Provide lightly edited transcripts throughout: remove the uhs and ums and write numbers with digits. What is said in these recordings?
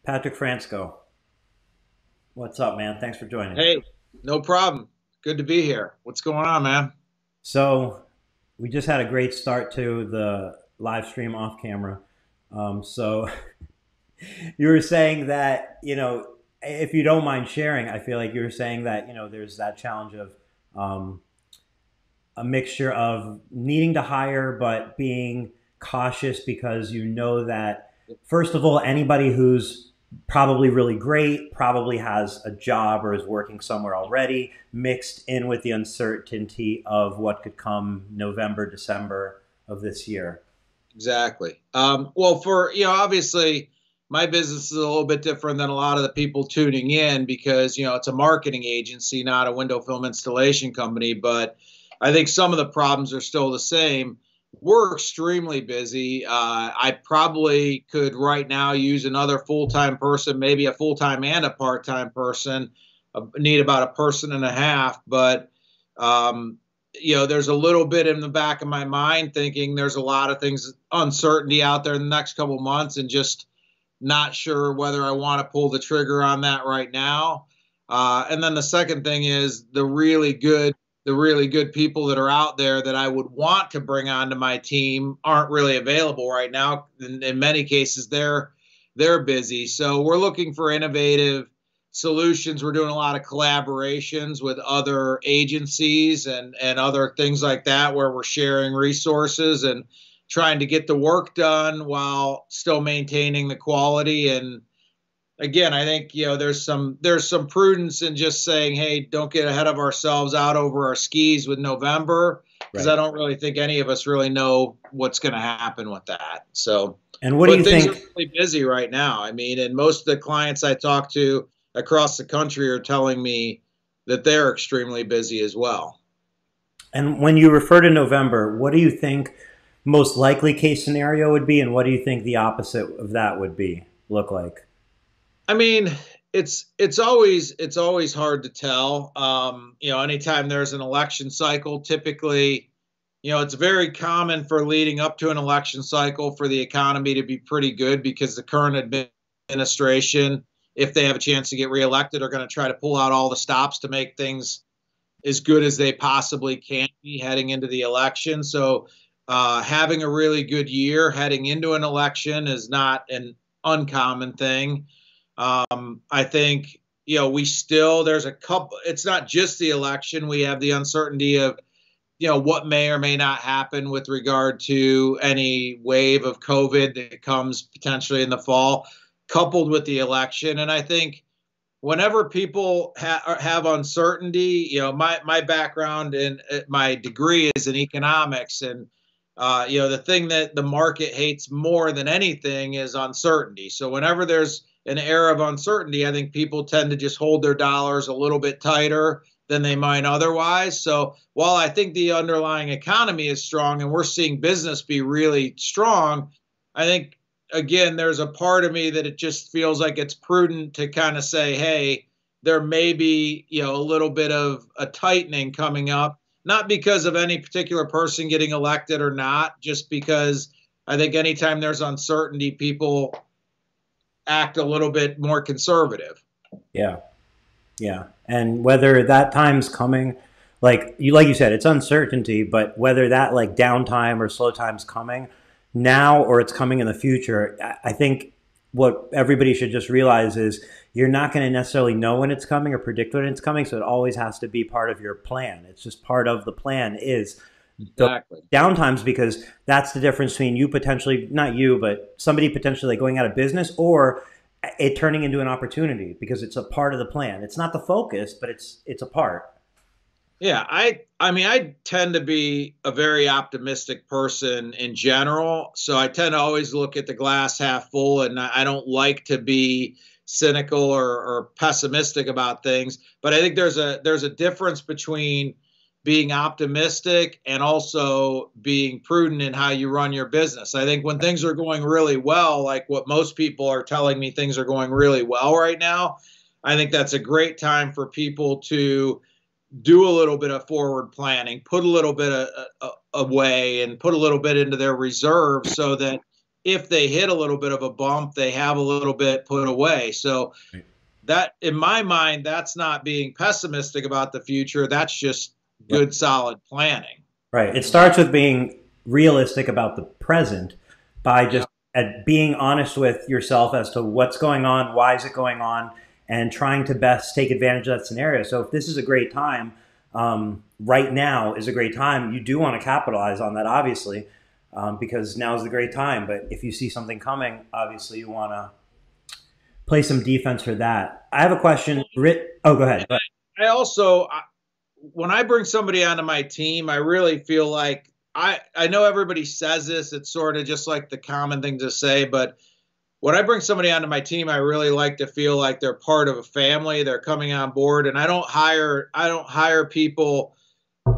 Patric Fransko. What's up, man? Thanks for joining. Hey, no problem. Good to be here. What's going on, man? So, we just had a great start to the live stream off camera. So, you were saying that, if you don't mind sharing, I feel like you were saying that, there's that challenge of um, a mixture of needing to hire, but being cautious because you know that, first of all, anybody who's probably really great probably has a job or is working somewhere already, mixed in with the uncertainty of what could come November, December of this year. Exactly. Well, obviously, my business is a little bit different than a lot of the people tuning in because, it's a marketing agency, not a window film installation company. But I think some of the problems are still the same. We're extremely busy. I probably could right now use another full-time person, maybe a full-time and a part-time person. Need about a person and a half, but um, there's a little bit in the back of my mind thinking there's a lot of things, uncertainty out there in the next couple of months, and just not sure whether I want to pull the trigger on that right now. And then the second thing is the really good people that are out there that I would want to bring onto my team aren't really available right now. In many cases, they're busy. So we're looking for innovative solutions. We're doing a lot of collaborations with other agencies and other things like that where we're sharing resources and trying to get the work done while still maintaining the quality. And again, I think there's some prudence in just saying, hey, don't get ahead of ourselves out over our skis with November, because I Right. don't really think any of us really know what's going to happen with that. So, And what do you but things are think? really busy right now. I mean, and most of the clients I talk to across the country are telling me that they're extremely busy as well. And when you refer to November, what do you think most likely case scenario would be, and what do you think the opposite of that would be look like? I mean, it's always hard to tell. Anytime there's an election cycle, typically, it's very common for leading up to an election cycle for the economy to be pretty good because the current administration, if they have a chance to get reelected, are going to try to pull out all the stops to make things as good as they possibly can be heading into the election. So, having a really good year heading into an election is not an uncommon thing. I think, there's a couple, it's not just the election. We have the uncertainty of, what may or may not happen with regard to any wave of COVID that comes potentially in the fall, coupled with the election. And I think whenever people have uncertainty, my background and my degree is in economics, and the thing that the market hates more than anything is uncertainty. So whenever there's an era of uncertainty, I think people tend to just hold their dollars a little bit tighter than they might otherwise. So while I think the underlying economy is strong and we're seeing business be really strong, I think again, there's a part of me that it just feels like it's prudent to kind of say, hey, there may be, a little bit of a tightening coming up, not because of any particular person getting elected or not, just because I think anytime there's uncertainty, people act a little bit more conservative. Yeah. Yeah, and whether that time's coming, like you said, it's uncertainty, but whether that like downtime or slow time's coming now or it's coming in the future, I think what everybody should just realize is you're not going to necessarily know when it's coming or predict when it's coming, so it always has to be part of your plan. It's just part of the plan is the Exactly. downtimes because that's the difference between you potentially, not you, but somebody potentially going out of business or it turning into an opportunity because it's a part of the plan. It's not the focus, but it's a part. Yeah, I mean I tend to be a very optimistic person in general, so I tend to always look at the glass half full, and I don't like to be cynical or pessimistic about things. But I think there's a difference between being optimistic and also being prudent in how you run your business. I think when things are going really well, like what most people are telling me, things are going really well right now. I think that's a great time for people to do a little bit of forward planning, put a little bit away, and put a little bit into their reserves so that if they hit a little bit of a bump, they have a little bit put away. So that, in my mind, that's not being pessimistic about the future. That's just Right. good, solid planning. Right. It starts with being realistic about the present by Yeah. just at being honest with yourself as to what's going on, why is it going on, and trying to best take advantage of that scenario. So if this is a great time, right now is a great time, you do want to capitalize on that, obviously, because now is the great time. But if you see something coming, obviously you want to play some defense for that. I have a question. Oh, go ahead. I also, when I bring somebody onto my team, I really feel like I know everybody says this. It's sort of just like the common thing to say, but when I bring somebody onto my team, I really like to feel like they're part of a family. They're coming on board, and I don't hire people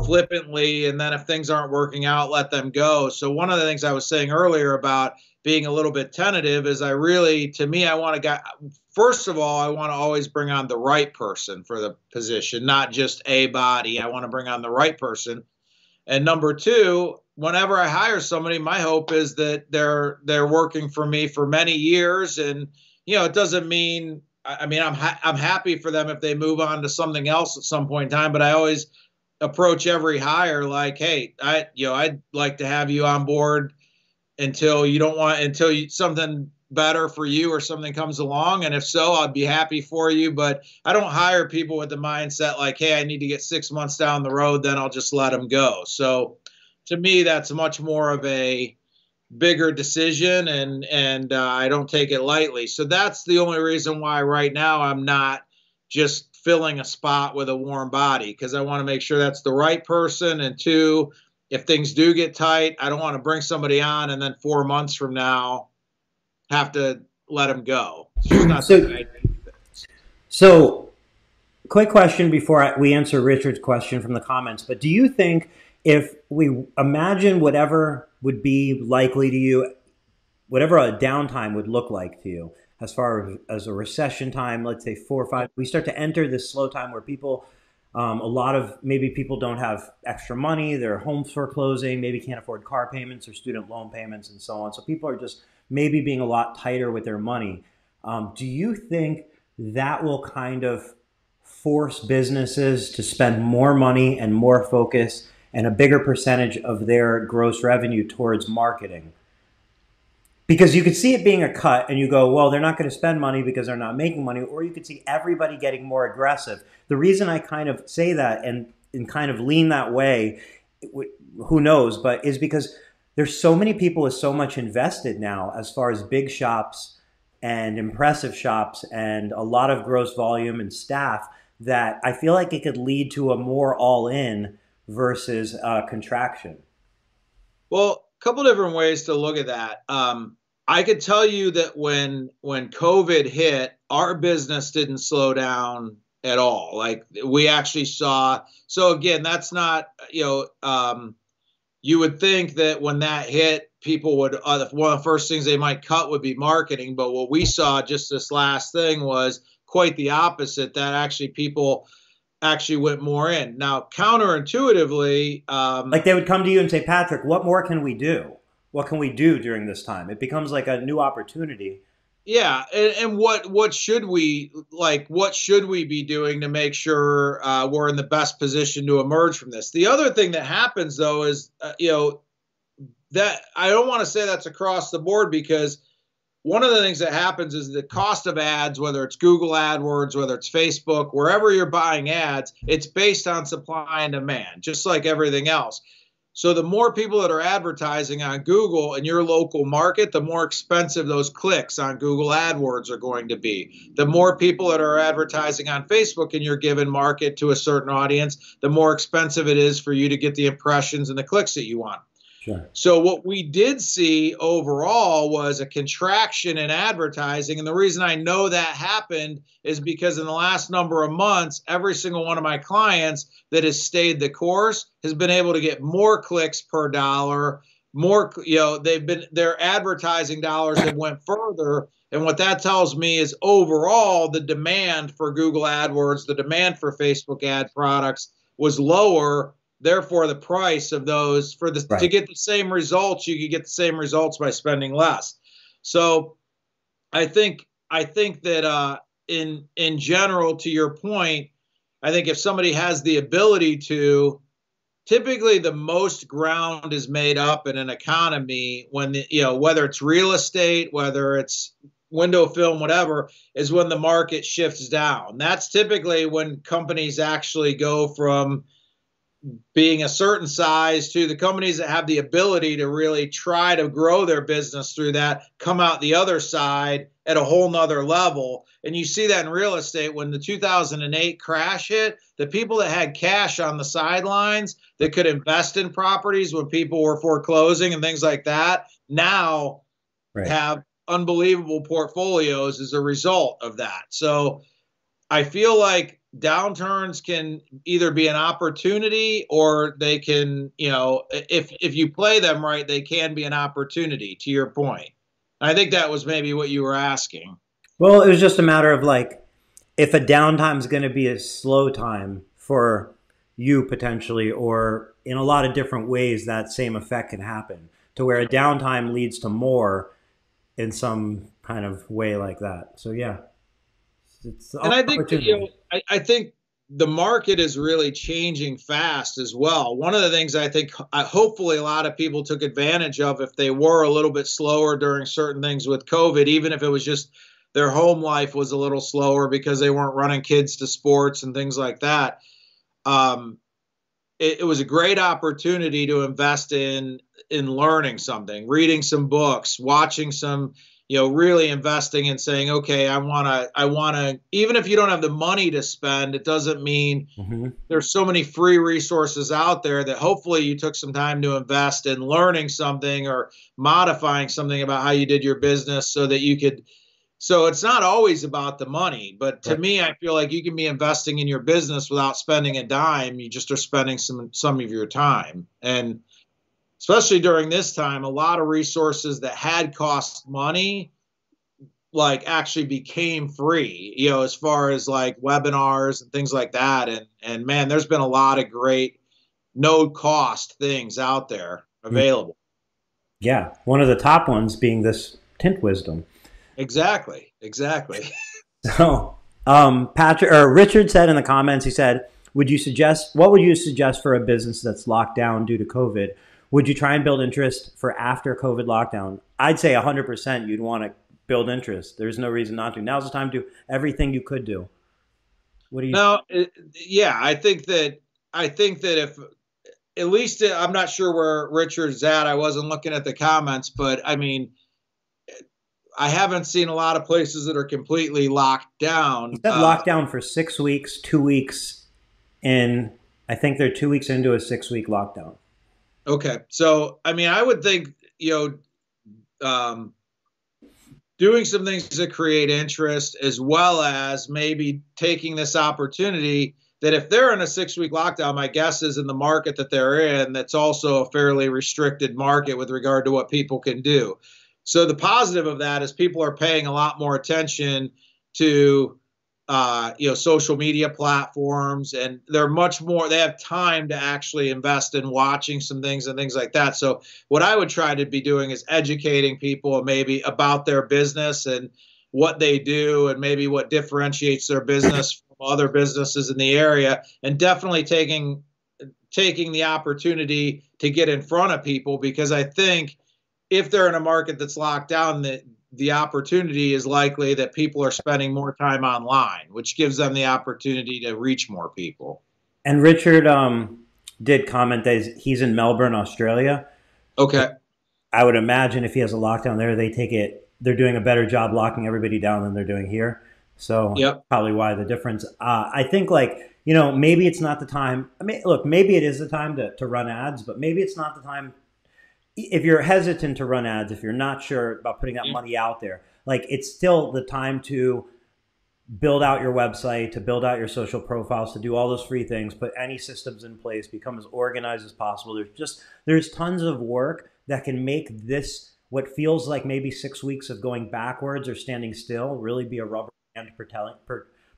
flippantly, and then if things aren't working out, let them go. So one of the things I was saying earlier about being a little bit tentative is to me, I want to get, first of all, I want to always bring on the right person for the position, not just a body. I want to bring on the right person. And number two, whenever I hire somebody, my hope is that they're working for me for many years. And it doesn't mean, I mean, I'm happy for them if they move on to something else at some point in time. But I always approach every hire like, hey, I'd like to have you on board until something better for you or something comes along. And if so, I'd be happy for you. But I don't hire people with the mindset like, hey, I need to get 6 months down the road, then I'll just let them go. So to me, that's much more of a bigger decision, and I don't take it lightly. So that's the only reason why right now I'm not just filling a spot with a warm body, because I want to make sure that's the right person. And two, if things do get tight, I don't want to bring somebody on and then 4 months from now have to let them go. It's just not So, the right idea. so quick question before we answer Richard's question from the comments. But do you think if we imagine whatever would be likely to you, whatever a downtime would look like to you, as far as a recession time, let's say 4 or 5, we start to enter this slow time where people, a lot of maybe people don't have extra money, their homes foreclosing, maybe can't afford car payments or student loan payments and so on. So people are just maybe being a lot tighter with their money. Do you think that will kind of force businesses to spend more money and more focus and a bigger percentage of their gross revenue towards marketing? Because you could see it being a cut and you go, well, they're not going to spend money because they're not making money. Or you could see everybody getting more aggressive. The reason I kind of say that and kind of lean that way, who knows, but is because there's so many people with so much invested now as far as big shops and impressive shops and a lot of gross volume and staff that I feel like it could lead to a more all-in versus contraction. Well, a couple different ways to look at that. I could tell you that when COVID hit, our business didn't slow down at all. Like we actually saw. So again, that's not, you would think that when that hit, people would, one of the first things they might cut would be marketing. But what we saw just this last thing was quite the opposite, that actually people actually went more in. Now, counterintuitively, like they would come to you and say, Patrick, what more can we do? What can we do during this time? It becomes like a new opportunity. yeah, and what should we be doing to make sure we're in the best position to emerge from this? The other thing that happens though is that I don't want to say that's across the board, because one of the things that happens is the cost of ads, whether it's Google AdWords, whether it's Facebook, wherever you're buying ads, it's based on supply and demand, just like everything else. So the more people that are advertising on Google in your local market, the more expensive those clicks on Google AdWords are going to be. The more people that are advertising on Facebook in your given market to a certain audience, the more expensive it is for you to get the impressions and the clicks that you want. Sure. So what we did see overall was a contraction in advertising. And the reason I know that happened is because in the last number of months, every single one of my clients that has stayed the course has been able to get more clicks per dollar, more, their advertising dollars have went further. And what that tells me is overall, the demand for Google AdWords, the demand for Facebook ad products was lower therefore the price of those for the to Right. get the same results, you could get the same results by spending less. So I think that in general, to your point, I think if somebody has the ability to, typically the most ground is made up in an economy when whether it's real estate, whether it's window film, whatever, is when the market shifts down. That's typically when companies actually go from being a certain size to the companies that have the ability to really try to grow their business through that come out the other side at a whole nother level. And you see that in real estate when the 2008 crash hit, the people that had cash on the sidelines that could invest in properties when people were foreclosing and things like that now Right. have unbelievable portfolios as a result of that. So I feel like downturns can either be an opportunity or they can, if you play them right, they can be an opportunity, to your point. I think that was maybe what you were asking. Well, it was just a matter of like, if a downtime is going to be a slow time for you potentially, or in a lot of different ways, that same effect can happen to where a downtime leads to more in some kind of way like that. So yeah, it's an And I think that, opportunity. I think the market is really changing fast as well. One of the things I think hopefully a lot of people took advantage of if they were a little bit slower during certain things with COVID, even if it was just their home life was a little slower because they weren't running kids to sports and things like that. Um, it was a great opportunity to invest in learning something, reading some books, watching some, really investing and saying, okay, I want to, even if you don't have the money to spend, it doesn't mean Hmm. there's so many free resources out there that hopefully you took some time to invest in learning something or modifying something about how you did your business so that you could. So it's not always about the money, but to Right. me, I feel like you can be investing in your business without spending a dime. You just are spending some of your time. And especially during this time, a lot of resources that had cost money like actually became free, as far as like webinars and things like that. And man, there's been a lot of great no cost things out there Mm. available. Yeah, one of the top ones being this Tint Wisdom. Exactly. Exactly. So, Patrick or Richard said in the comments, he said, what would you suggest for a business that's locked down due to COVID? Would you try and build interest for after COVID lockdown? I'd say 100% you'd want to build interest. There's no reason not to. Now's the time to do everything you could do. What do you? No, yeah, I think that if at least I'm not sure where Richard's at. I wasn't looking at the comments, but I mean, I haven't seen a lot of places that are completely locked He down. said lockdown for 6 weeks, 2 weeks in. I think they're 2 weeks into a 6 week lockdown. Okay, so I mean, I would think doing some things to create interest, as well as maybe taking this opportunity that if they're in a 6 week lockdown, my guess is in the market that they're in, that's also a fairly restricted market with regard to what people can do. So the positive of that is people are paying a lot more attention to social media platforms, and they're much more, they have time to actually invest in watching some things and things like that. So what I would try to be doing is educating people maybe about their business and what they do and maybe what differentiates their business from other businesses in the area, and definitely taking the opportunity to get in front of people, because I think if they're in a market that's locked down, that the opportunity is likely that people are spending more time online, which gives them the opportunity to reach more people. And Richard did comment that he's in Melbourne, Australia. Okay. I would imagine if he has a lockdown there, they're doing a better job locking everybody down than they're doing here. So Yep. probably why the difference. I think like, maybe it's not the time. I mean, look, maybe it is the time to run ads, but maybe it's not the time. If you're hesitant to run ads, if you're not sure about putting that money out there, like it's still the time to build out your website, to build out your social profiles, to do all those free things, put any systems in place, become as organized as possible. There's tons of work that can make this what feels like maybe 6 weeks of going backwards or standing still really be a rubber band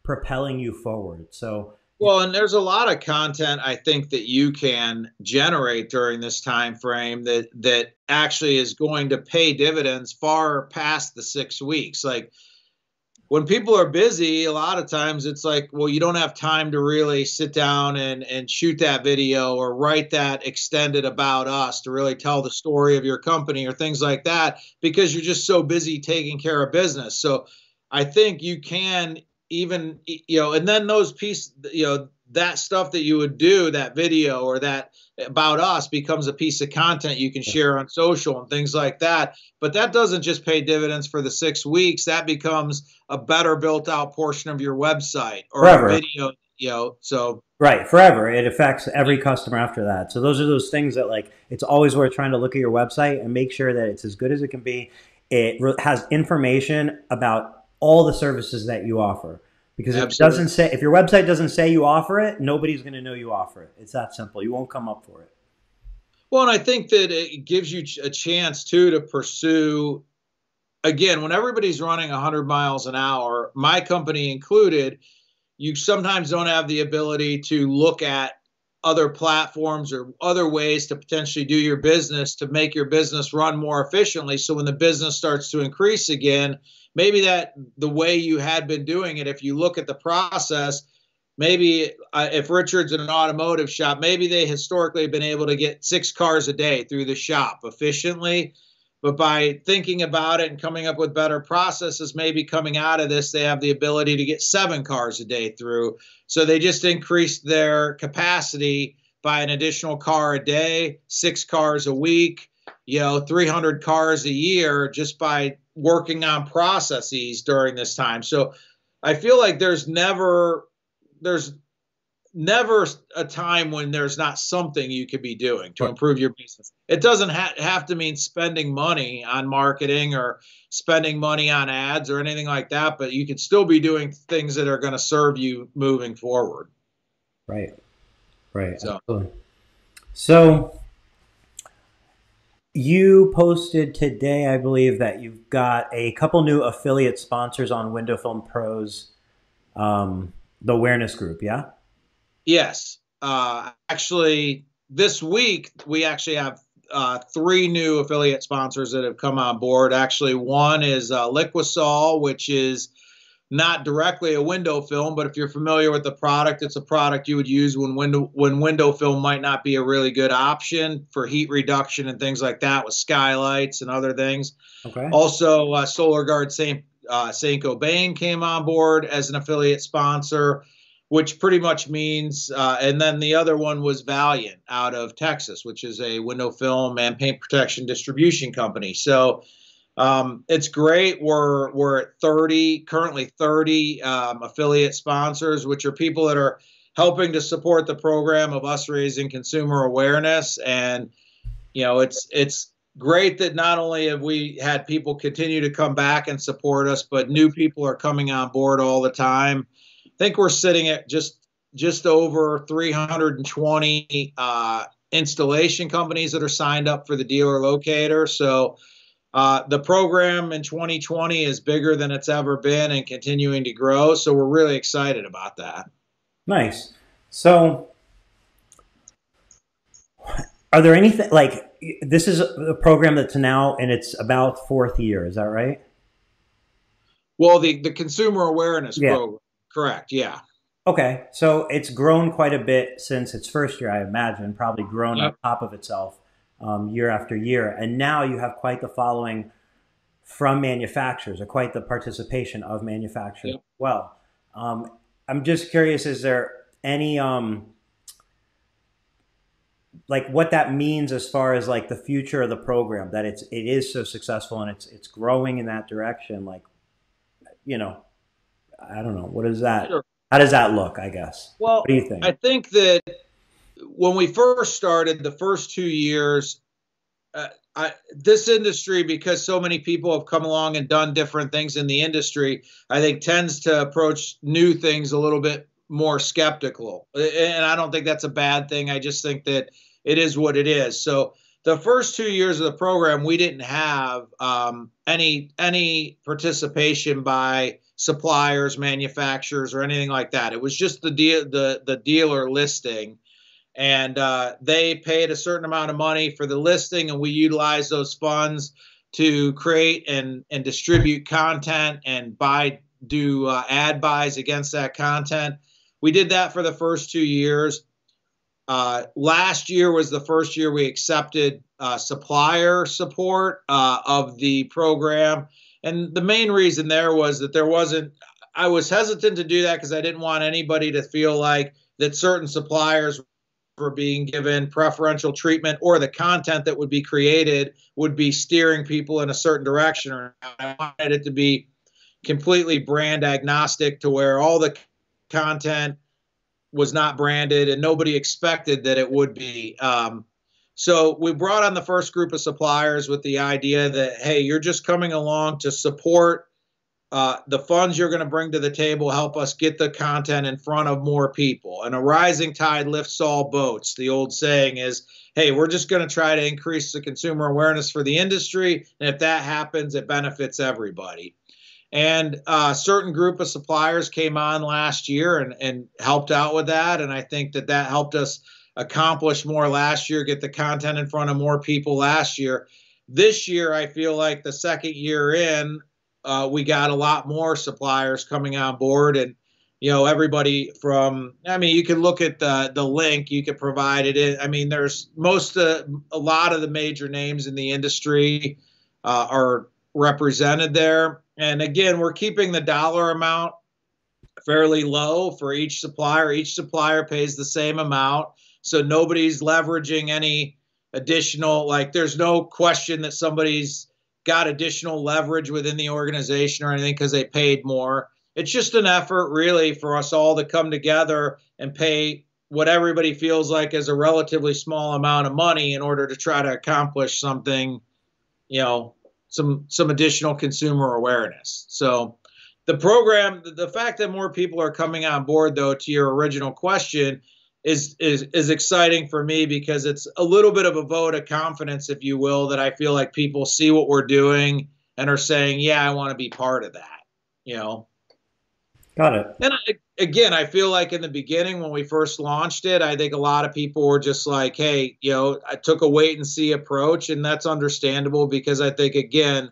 propelling you forward. So Well, and there's a lot of content I think that you can generate during this time frame that actually is going to pay dividends far past the 6 weeks. Like when people are busy, a lot of times it's like, well, you don't have time to really sit down and shoot that video or write that extended about us to really tell the story of your company or things like that because you're just so busy taking care of business. So I think you can even, and then those pieces, that stuff that you would do, that video or that about us becomes a piece of content you can share on social and things like that. But that doesn't just pay dividends for the 6 weeks. That becomes a better built out portion of your website or a Forever. video, so Right, forever. It affects every customer after that. So those are those things that like it's always worth trying to look at your website and make sure that it's as good as it can be. Has information about all the services that you offer. Because if it absolutely. doesn't say, if your website doesn't say you offer it, nobody's going to know you offer it. It's that simple. You won't come up for it. Well, and I think that it gives you a chance too to pursue again when everybody's running 100 miles an hour, my company included. You sometimes don't have the ability to look at other platforms or other ways to potentially do your business to make your business run more efficiently. So when the business starts to increase again, maybe that the way you had been doing it, if you look at the process, maybe if Richard's in an automotive shop, maybe they historically have been able to get 6 cars a day through the shop efficiently. But by thinking about it and coming up with better processes, maybe coming out of this, they have the ability to get 7 cars a day through. So they just increased their capacity by an additional car a day, 6 cars a week, 300 cars a year just by working on processes during this time. So I feel like there's never a time when there's not something you could be doing to improve your business. It doesn't have to mean spending money on marketing or spending money on ads or anything like that, but you could still be doing things that are going to serve you moving forward. Right. Right. So, Absolutely. So you posted today, I believe, that you've got a couple new affiliate sponsors on Window Film Pros, the awareness group. Yeah. yes. Actually, this week we actually have 3 new affiliate sponsors that have come on board. Actually, one is Liquisol, which is not directly a window film, but if you're familiar with the product, it's a product you would use when window film might not be a really good option for heat reduction and things like that with skylights and other things. Okay. Also, Solar Guard Saint Cobain came on board as an affiliate sponsor, which pretty much means, and then the other one was Valiant out of Texas, which is a window film and paint protection distribution company. So it's great. We're at 30, currently 30 affiliate sponsors, which are people that are helping to support the program of us raising consumer awareness. And it's great that not only have we had people continue to come back and support us, but new people are coming on board all the time. I think we're sitting at just over 320 installation companies that are signed up for the dealer locator. So the program in 2020 is bigger than it's ever been and continuing to grow. So we're really excited about that. Nice. So are there anything like this is a program that's now in its about fourth year? Is that right? Well, the consumer awareness Yeah. program, correct? Yeah. Okay. So it's grown quite a bit since its first year, I imagine, probably grown on Yep. top of itself year after year. And now you have quite the following from manufacturers or quite the participation of manufacturers as Yep. well. I'm just curious, is there any like what that means as far as like the future of the program that it is so successful and it's growing in that direction like you know I don't know what is that Sure. how does that look I guess what Well, do you think? I think that when we first started, the first 2 years, this industry, because so many people have come along and done different things in the industry, I think tends to approach new things a little bit more skeptical. And I don't think that's a bad thing. I just think that it is what it is. So the first 2 years of the program, we didn't have any participation by suppliers, manufacturers, or anything like that. It was just the dealer listing, and they paid a certain amount of money for the listing, and we utilized those funds to create and distribute content and do ad buys against that content. We did that for the first 2 years. Last year was the first year we accepted supplier support of the program. And the main reason there was that I was hesitant to do that because I didn't want anybody to feel like that certain suppliers were being given preferential treatment, or the content that would be created would be steering people in a certain direction. Or I wanted it to be completely brand agnostic, to where all the content was not branded and nobody expected that it would be. So we brought on the first group of suppliers with the idea that, hey, you're just coming along to support the funds you're going to bring to the table, help us get the content in front of more people. And a rising tide lifts all boats. The old saying is, hey, we're just going to try to increase the consumer awareness for the industry. And if that happens, it benefits everybody. And a certain group of suppliers came on last year and helped out with that. And I think that helped us accomplish more last year, get the content in front of more people last year. This year, I feel like the second year in, we got a lot more suppliers coming on board. And, everybody from, you can look at the link, you could provide it in. There's a lot of the major names in the industry are represented there. And again, we're keeping the dollar amount fairly low for each supplier. Each supplier pays the same amount. So nobody's leveraging any additional, there's no question that somebody's got additional leverage within the organization or anything because they paid more. It's just an effort really for us all to come together and pay what everybody feels like is a relatively small amount of money in order to try to accomplish something, some additional consumer awareness. So the program, the fact that more people are coming on board, though, to your original question, is exciting for me, because it's a little bit of a vote of confidence, if you will, that I feel like people see what we're doing and are saying, yeah, I want to be part of that, Got it. And again, I feel like in the beginning when we first launched it, I think a lot of people were just like, hey, I took a wait and see approach, and that's understandable, because I think, again,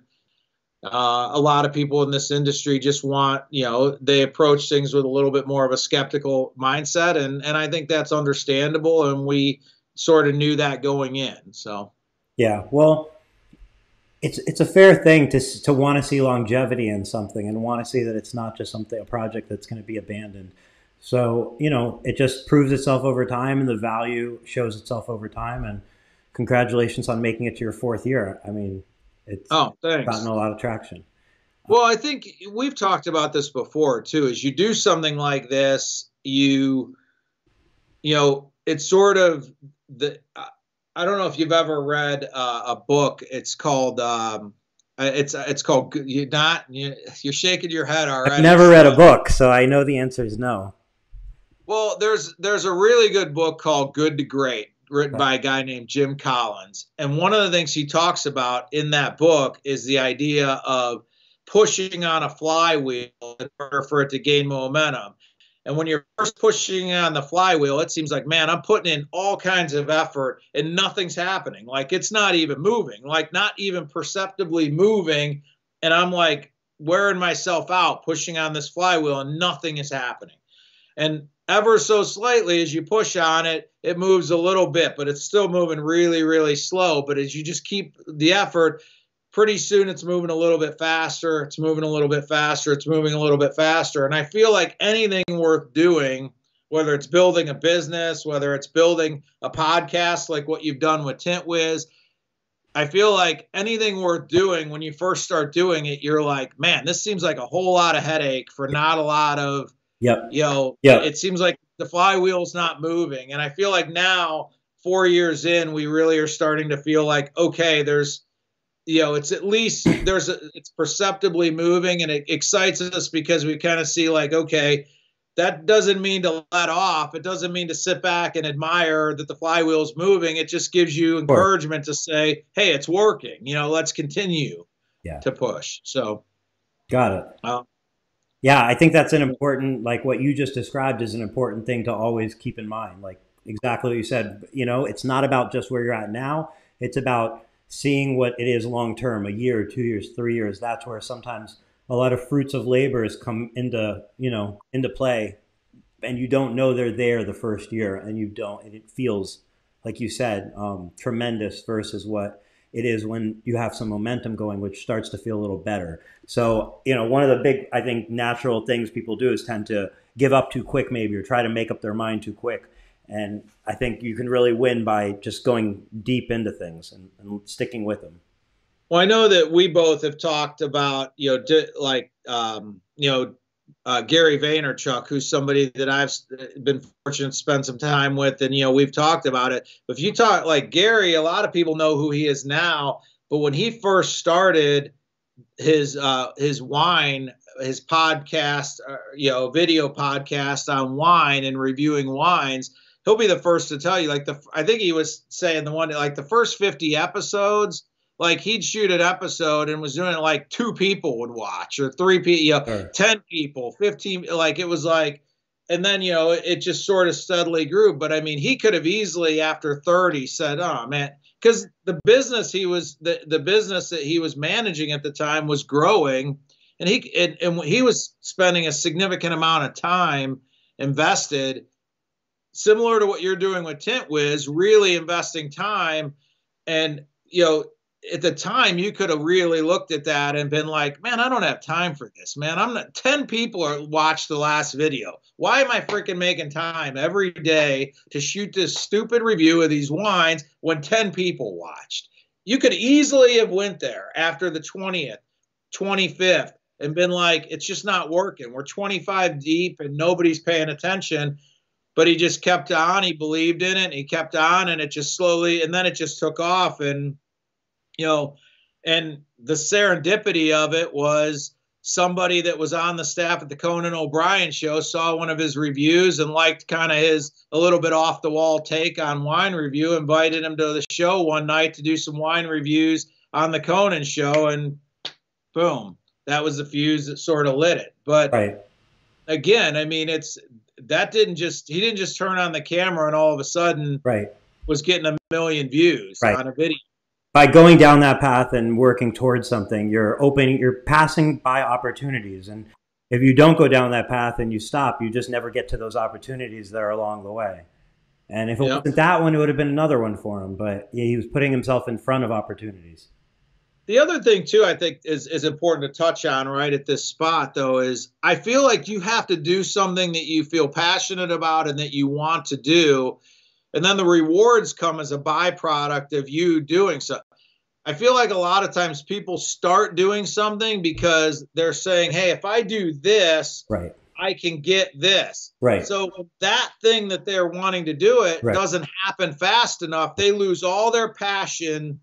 a lot of people in this industry just want, they approach things with a little bit more of a skeptical mindset. And I think that's understandable. And we sort of knew that going in. So, yeah, well, it's a fair thing to want to see longevity in something and want to see that it's not just a project that's going to be abandoned. So, it just proves itself over time, and the value shows itself over time. And congratulations on making it to your 4th year. It's thanks. Gotten a lot of traction. Well, I think we've talked about this before too. Is you do something like this, it's sort of I don't know if you've ever read a book. It's called it's called. You're shaking your head already. I've never read a book, so I know the answer is no. Well, there's a really good book called Good to Great, written by a guy named Jim Collins. And one of the things he talks about in that book is the idea of pushing on a flywheel in order for it to gain momentum. And when you're first pushing on the flywheel, it seems like, man, I'm putting in all kinds of effort and nothing's happening. Like, it's not even moving, not even perceptibly moving. And I'm like wearing myself out pushing on this flywheel, and nothing is happening. And ever so slightly, as you push on it, it moves a little bit, but it's still moving really, really slow. But as you just keep the effort, pretty soon it's moving a little bit faster. It's moving a little bit faster. It's moving a little bit faster. And I feel like anything worth doing, whether it's building a business, whether it's building a podcast like what you've done with Tint Wiz, I feel like anything worth doing, when you first start doing it, you're like, man, this seems like a whole lot of headache for not a lot of, it seems like the flywheel's not moving. And I feel like now, 4 years in, we really are starting to feel like, okay, there's, it's at least it's perceptibly moving, and it excites us because we kind of see like, okay, that doesn't mean to let off. It doesn't mean to sit back and admire that the flywheel's moving. It just gives you encouragement to say, hey, it's working. Let's continue to push. So, got it. Yeah, I think that's an important, like what you just described is an important thing to always keep in mind. Like exactly what you said, it's not about just where you're at now. It's about seeing what it is long term, a year, 2 years, 3 years. That's where sometimes a lot of fruits of labors come into play, and you don't know they're there the first year, and you don't, and it feels like you said, tremendous versus what it is when you have some momentum going, which starts to feel a little better. So, one of the big, I think, natural things people do is tend to give up too quick, maybe, or try to make up their mind too quick. And I think you can really win by just going deep into things and sticking with them. Well, I know that we both have talked about, Gary Vaynerchuk, who's somebody that I've been fortunate to spend some time with, and we've talked about it. But if you talk like Gary, a lot of people know who he is now, but when he first started his wine, his podcast, video podcast on wine and reviewing wines, he'll be the first to tell you. I think he was saying the first 50 episodes. Like he'd shoot an episode and was doing it like 2 people would watch or 3 people, Sure. 10 people, 15, like it was like, and then, it just sort of steadily grew. But I mean, he could have easily after 30 said, oh man, because the business the business that he was managing at the time was growing, and he was spending a significant amount of time invested, similar to what you're doing with Tint Wiz, really investing time. And, at the time you could have really looked at that and been like, man, I don't have time for this, man. I'm not 10 people are watched the last video. Why am I freaking making time every day to shoot this stupid review of these wines when 10 people watched? You could easily have went there after the 20th, 25th and been like, it's just not working. We're 25 deep and nobody's paying attention. But he just kept on. He believed in it. And he kept on, and it just slowly, and then it just took off. And and the serendipity of it was somebody that was on the staff at the Conan O'Brien show saw one of his reviews and liked kind of his a little bit off the wall take on wine review, invited him to the show one night to do some wine reviews on the Conan show, and boom, that was the fuse that sort of lit it. But Right. again, I mean, he didn't just turn on the camera and all of a sudden Right. was getting a million views Right. on a video. By going down that path and working towards something, you're passing by opportunities. And if you don't go down that path and you stop, you just never get to those opportunities that are along the way. And if it Yep. wasn't that one, it would have been another one for him. But he was putting himself in front of opportunities. The other thing too, I think is important to touch on right at this spot though, is I feel like you have to do something that you feel passionate about and that you want to do. And then the rewards come as a byproduct of you doing so. I feel like a lot of times people start doing something because they're saying, hey, if I do this, Right. I can get this. Right. So that thing that they're wanting to do it Right. doesn't happen fast enough. They lose all their passion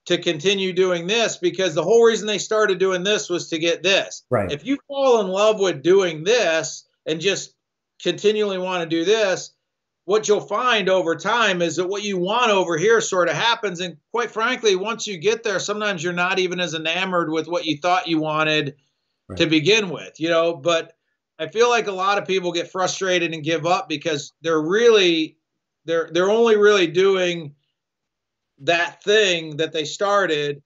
to continue doing this because the whole reason they started doing this was to get this. Right. If you fall in love with doing this and just continually want to do this, what you'll find over time is that what you want over here sort of happens. And quite frankly, once you get there, sometimes you're not even as enamored with what you thought you wanted Right. to begin with, but I feel like a lot of people get frustrated and give up because they're only really doing that thing that they started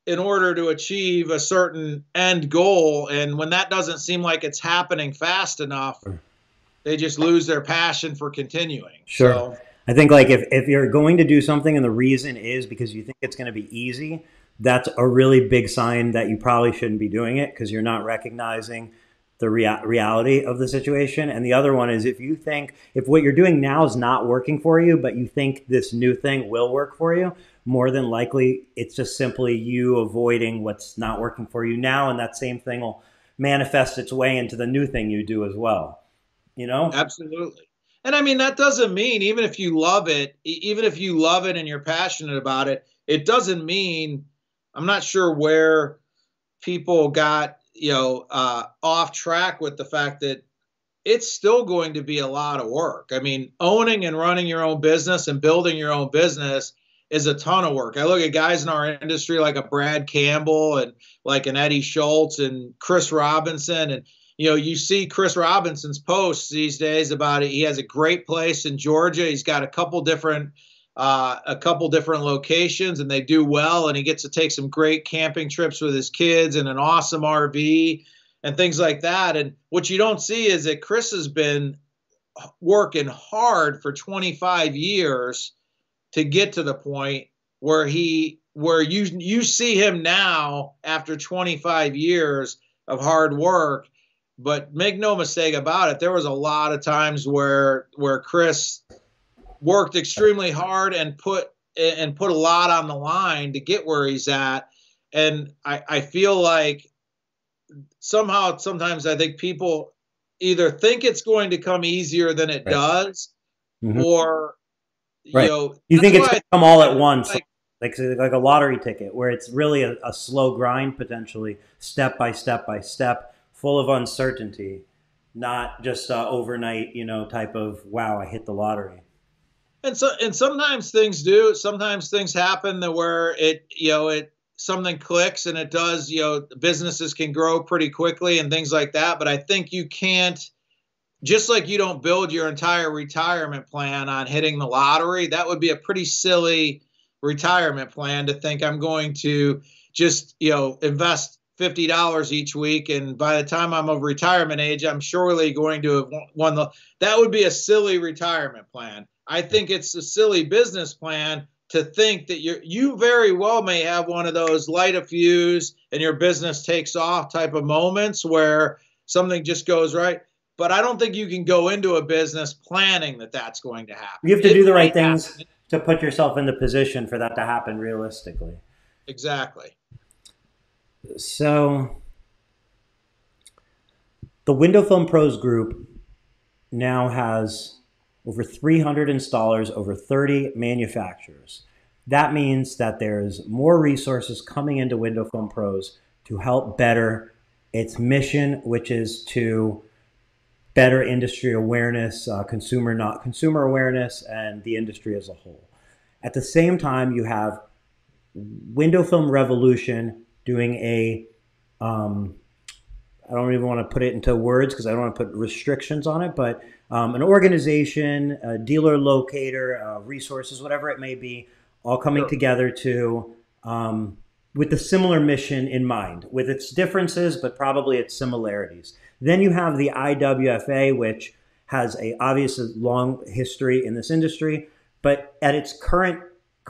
in order to achieve a certain end goal. And when that doesn't seem like it's happening fast enough, they just lose their passion for continuing. Sure. So, I think like if you're going to do something and the reason is because you think it's going to be easy, that's a really big sign that you probably shouldn't be doing it because you're not recognizing the reality of the situation. And the other one is if what you're doing now is not working for you, but you think this new thing will work for you, more than likely it's just simply you avoiding what's not working for you now. And that same thing will manifest its way into the new thing you do as well. Absolutely. And I mean, that doesn't mean even if you love it and you're passionate about it, it doesn't mean, I'm not sure where people got, off track with the fact that it's still going to be a lot of work. I mean, owning and running your own business and building your own business is a ton of work. I look at guys in our industry like a Brad Campbell and like an Eddie Schultz and Chris Robinson, and you see Chris Robinson's posts these days about it. He has a great place in Georgia. He's got a couple different locations, and they do well. And he gets to take some great camping trips with his kids and an awesome RV and things like that. And what you don't see is that Chris has been working hard for 25 years to get to the point where you see him now after 25 years of hard work. But make no mistake about it, there was a lot of times where Chris worked extremely hard and put a lot on the line to get where he's at. And I feel like sometimes I think people either think it's going to come easier than it does, Mm-hmm. or Right. You think it's going to come all at once, like a lottery ticket, where it's really a slow grind, potentially step by step by step, full of uncertainty, not just overnight, type of, wow, I hit the lottery. And sometimes things do. Sometimes things happen that where something clicks and it does. Businesses can grow pretty quickly and things like that. But I think you can't. Just like you don't build your entire retirement plan on hitting the lottery, that would be a pretty silly retirement plan to think I'm going to just, invest $50 each week, and by the time I'm of retirement age, I'm surely going to have won that would be a silly retirement plan. I think it's a silly business plan to think that you very well may have one of those light a fuse and your business takes off type of moments where something just goes right. But I don't think you can go into a business planning that that's going to happen. You have to do the right things to put yourself in the position for that to happen realistically. Exactly. So the Window Film Pros group now has over 300 installers, over 30 manufacturers. That means that there's more resources coming into Window Film Pros to help better its mission, which is to better industry awareness, consumer awareness, and the industry as a whole. At the same time, you have Window Film Revolution doing I don't even want to put it into words because I don't want to put restrictions on it, but an organization, a dealer locator, resources, whatever it may be, all coming together to with the similar mission in mind, with its differences, but probably its similarities. Then you have the IWFA, which has a obviously long history in this industry, but at its current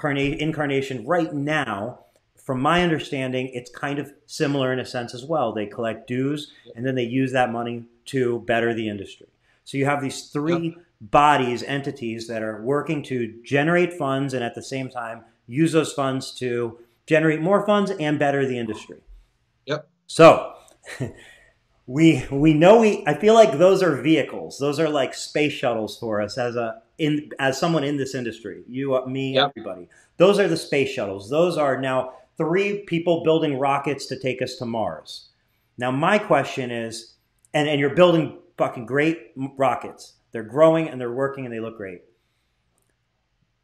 incarnation right now, from my understanding, it's kind of similar in a sense as well. They collect dues and then they use that money to better the industry. So you have these three bodies, entities that are working to generate funds and at the same time use those funds to generate more funds and better the industry. Yep. So I feel like those are vehicles. Those are like space shuttles for us as someone in this industry. You, me, everybody. Those are the space shuttles. Those are now 3 people building rockets to take us to Mars. Now my question is, and you're building fucking great rockets. They're growing and they're working and they look great.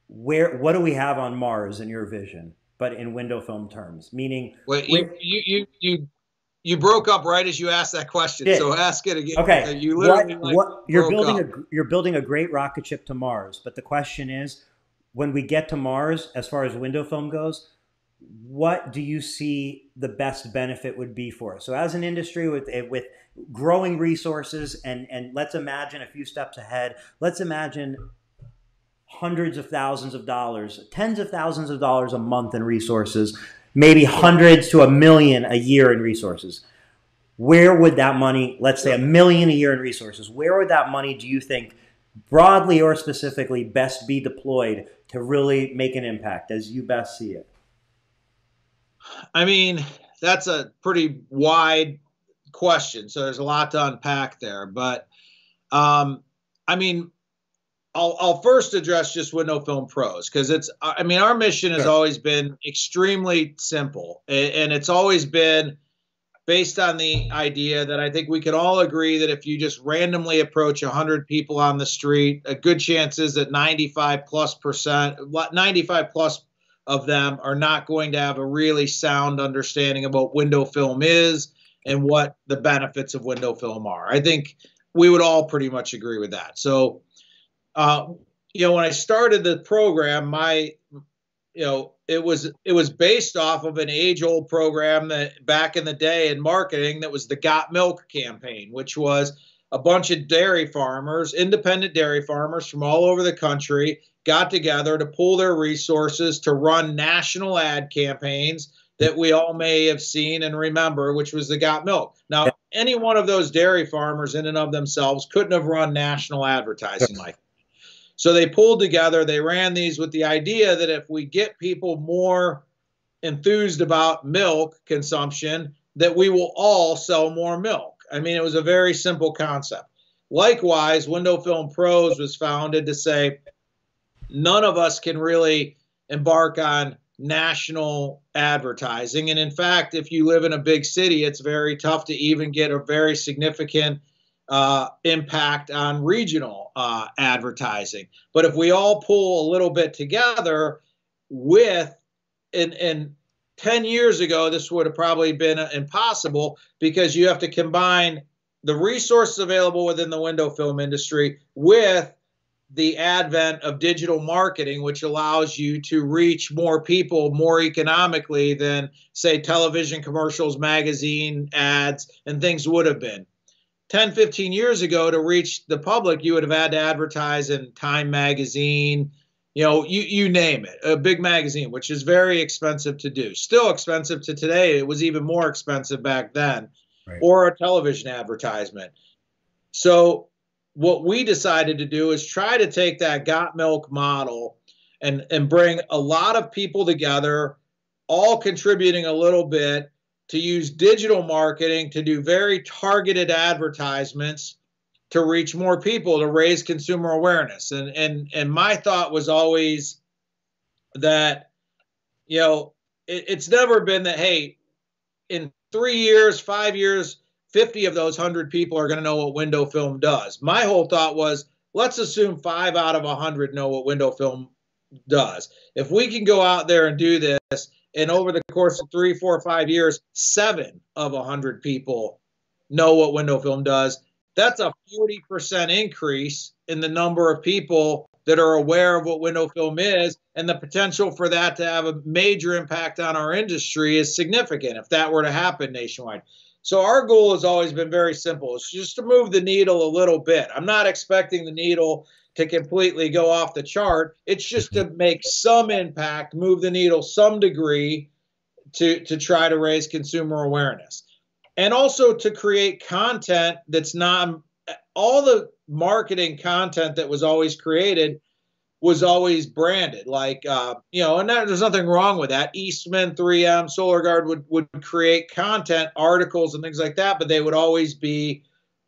What do we have on Mars in your vision, but in window film terms? Meaning, wait, you broke up right as you asked that question, so ask it again. Okay, you literally you're building a great rocket ship to Mars, but the question is, when we get to Mars, as far as window film goes, what do you see the best benefit would be for us? So as an industry with growing resources, and let's imagine a few steps ahead, let's imagine hundreds of thousands of dollars, tens of thousands of dollars a month in resources, maybe hundreds to $1 million a year in resources. Where would that money, let's say $1 million a year in resources, where would that money, do you think, broadly or specifically, best be deployed to really make an impact as you best see it? I mean, that's a pretty wide question, so there's a lot to unpack there. But I mean, I'll first address just Window Film Pros, because our mission has always been extremely simple, and it's always been based on the idea that I think we can all agree that if you just randomly approach 100 people on the street, a good chance is that 95 plus of them are not going to have a really sound understanding of what window film is and what the benefits of window film are. I think we would all pretty much agree with that. So, when I started the program, it was based off of an age-old program that back in the day in marketing, that was the Got Milk campaign, which was a bunch of dairy farmers, independent dairy farmers from all over the country, got together to pool their resources to run national ad campaigns that we all may have seen and remember, which was the Got Milk. Now, any one of those dairy farmers in and of themselves couldn't have run national advertising like that. So they pulled together, they ran these with the idea that if we get people more enthused about milk consumption, that we will all sell more milk. I mean, it was a very simple concept. Likewise, Window Film Pros was founded to say, none of us can really embark on national advertising. And in fact, if you live in a big city, it's very tough to even get a very significant impact on regional advertising. But if we all pull a little bit together and 10 years ago, this would have probably been impossible, because you have to combine the resources available within the window film industry with the advent of digital marketing, which allows you to reach more people more economically than, say, television commercials, magazine ads, and things would have been. 10, 15 years ago, to reach the public, you would have had to advertise in Time magazine, you name it, a big magazine, which is very expensive to do. Still expensive to today. It was even more expensive back then, right. Or a television advertisement. So what we decided to do is try to take that Got Milk model and bring a lot of people together, all contributing a little bit, to use digital marketing to do very targeted advertisements to reach more people, to raise consumer awareness. And my thought was always that, it's never been that, hey, in 3 years, 5 years, 50 of those 100 people are going to know what window film does. My whole thought was, let's assume 5 out of 100 know what window film does. If we can go out there and do this, and over the course of 3, 4, 5 years, 7 of 100 people know what window film does, that's a 40% increase in the number of people that are aware of what window film is, and the potential for that to have a major impact on our industry is significant if that were to happen nationwide. So our goal has always been very simple. It's just to move the needle a little bit. I'm not expecting the needle to completely go off the chart. It's just to make some impact, move the needle some degree to try to raise consumer awareness. And also to create content that's not, all the marketing content that was always created was always branded, like, and there's nothing wrong with that. Eastman, 3M, Solar Guard would create content, articles and things like that, but they would always be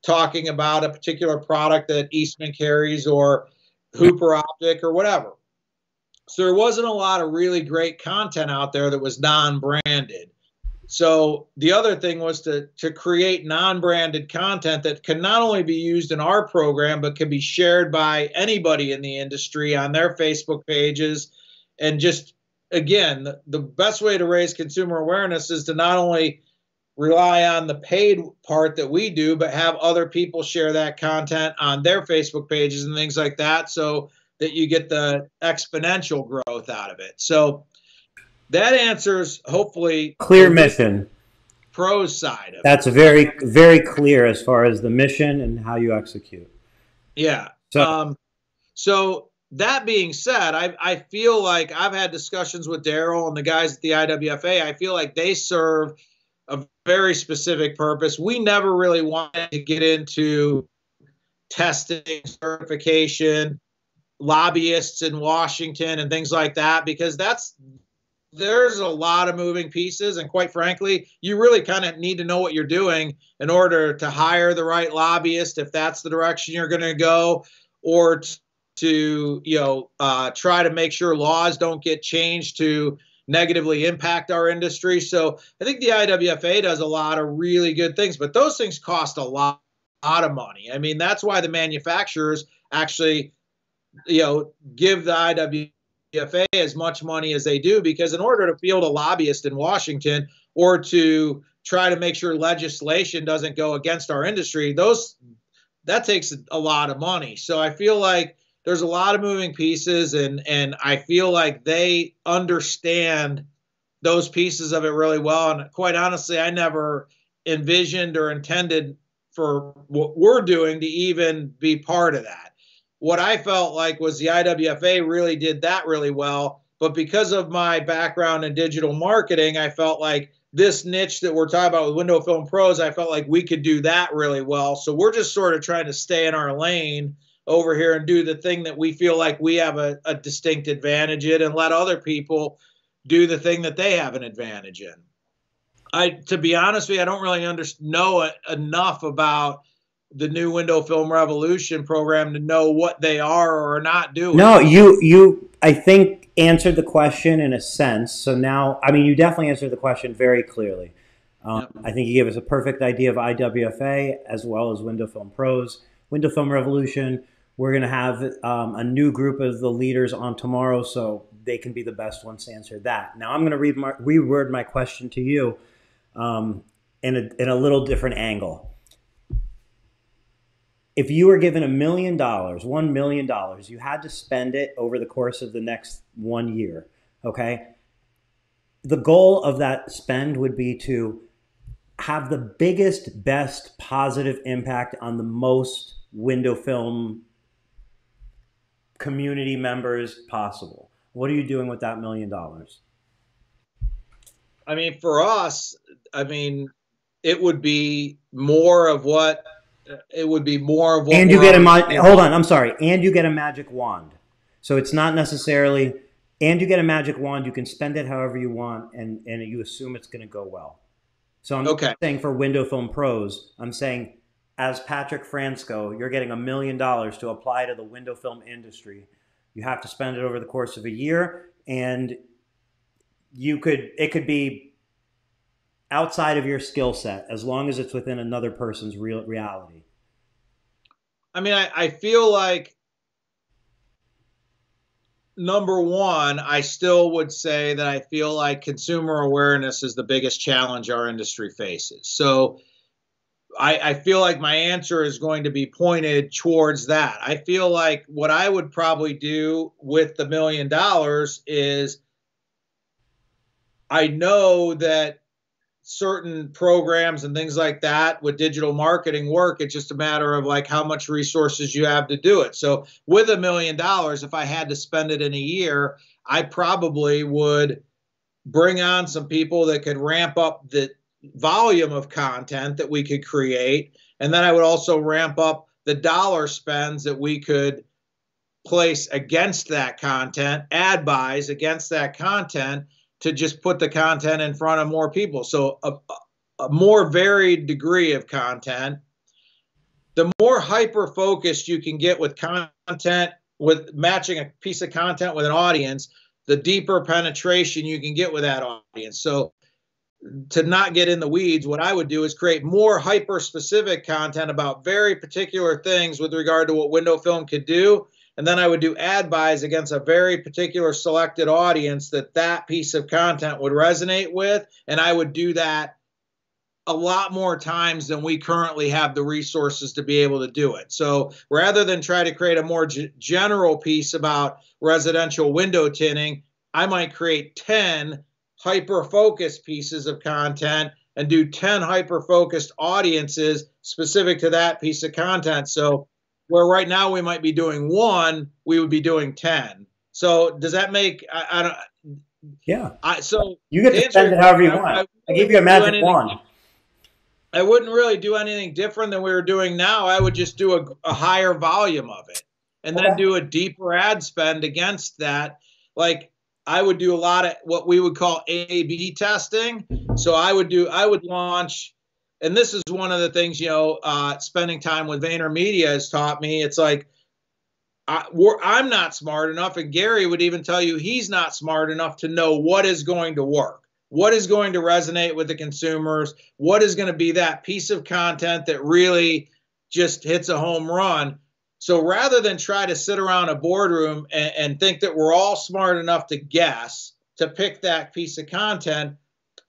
talking about a particular product that Eastman carries, or Hooper Optic, or whatever. So there wasn't a lot of really great content out there that was non-branded. So the other thing was to create non-branded content that can not only be used in our program, but can be shared by anybody in the industry on their Facebook pages. And just, again, the best way to raise consumer awareness is to not only rely on the paid part that we do, but have other people share that content on their Facebook pages and things like that, so that you get the exponential growth out of it. So that answers, hopefully, clear mission. Pros side of That's it. very, very clear as far as the mission and how you execute. Yeah. So that being said, I feel like I've had discussions with Daryl and the guys at the IWFA. I feel like they serve a very specific purpose. We never really wanted to get into testing, certification, lobbyists in Washington and things like that, because there's a lot of moving pieces. And quite frankly, you really kind of need to know what you're doing in order to hire the right lobbyist, if that's the direction you're going to go, or to try to make sure laws don't get changed to negatively impact our industry. So I think the IWFA does a lot of really good things, but those things cost a lot of money. I mean, that's why the manufacturers actually, give the IWFA as much money as they do, because in order to field a lobbyist in Washington, or to try to make sure legislation doesn't go against our industry, that takes a lot of money. So I feel like there's a lot of moving pieces, and I feel like they understand those pieces of it really well. And quite honestly, I never envisioned or intended for what we're doing to even be part of that. What I felt like was the IWFA really did that really well. But because of my background in digital marketing, I felt like this niche that we're talking about with Window Film Pros, I felt like we could do that really well. So we're just sort of trying to stay in our lane over here and do the thing that we feel like we have a distinct advantage in, and let other people do the thing that they have an advantage in. To be honest with you, I don't really know enough about the new Window Film Revolution program to know what they are or are not doing. No, you I think answered the question in a sense. So now, I mean, you definitely answered the question very clearly. Yep. I think you gave us a perfect idea of IWFA as well as Window Film Pros, Window Film Revolution. We're going to have a new group of the leaders on tomorrow, so they can be the best ones to answer that. Now I'm going to reword my question to you in a little different angle. If you were given $1 million, $1 million, you had to spend it over the course of the next 1 year, okay? The goal of that spend would be to have the biggest, best positive impact on the most window film community members possible. What are you doing with that $1 million? I mean, for us, I mean, it would be more of what And you get hold on, I'm sorry. And you get a magic wand. So it's not necessarily, and you get a magic wand, you can spend it however you want, and you assume it's going to go well. So I'm not saying for Window Film Pros, I'm saying as Patric Fransko, you're getting $1 million to apply to the window film industry. You have to spend it over the course of a year, and it could be outside of your skill set as long as it's within another person's reality. I mean, I feel like, number one, I still would say that I feel like consumer awareness is the biggest challenge our industry faces. So I feel like my answer is going to be pointed towards that. I feel like what I would probably do with the $1 million is, I know that certain programs and things like that with digital marketing work. It's just a matter of like how much resources you have to do it. So with $1 million, if I had to spend it in a year, I probably would bring on some people that could ramp up the volume of content that we could create. And then I would also ramp up the dollar spends that we could place against that content, ad buys against that content, to just put the content in front of more people. So a more varied degree of content. The more hyper-focused you can get with content, with matching a piece of content with an audience, the deeper penetration you can get with that audience. So to not get in the weeds, what I would do is create more hyper-specific content about very particular things with regard to what window film could do. And then I would do ad buys against a very particular selected audience that piece of content would resonate with. And I would do that a lot more times than we currently have the resources to be able to do it. So rather than try to create a more general piece about residential window tinting, I might create 10 hyper-focused pieces of content and do 10 hyper-focused audiences specific to that piece of content. So where right now we might be doing 1, we would be doing 10. So does that make? I don't. Yeah. So you get to spend it however you want. I gave you a magic wand. I wouldn't really do anything different than we were doing now. I would just do a higher volume of it, and then do a deeper ad spend against that. Like I would do a lot of what we would call A/B testing. So I would launch. And this is one of the things, spending time with VaynerMedia has taught me. It's like I'm not smart enough, and Gary would even tell you he's not smart enough to know what is going to work, what is going to resonate with the consumers, what is going to be that piece of content that really just hits a home run. So rather than try to sit around a boardroom and think that we're all smart enough to guess, to pick that piece of content,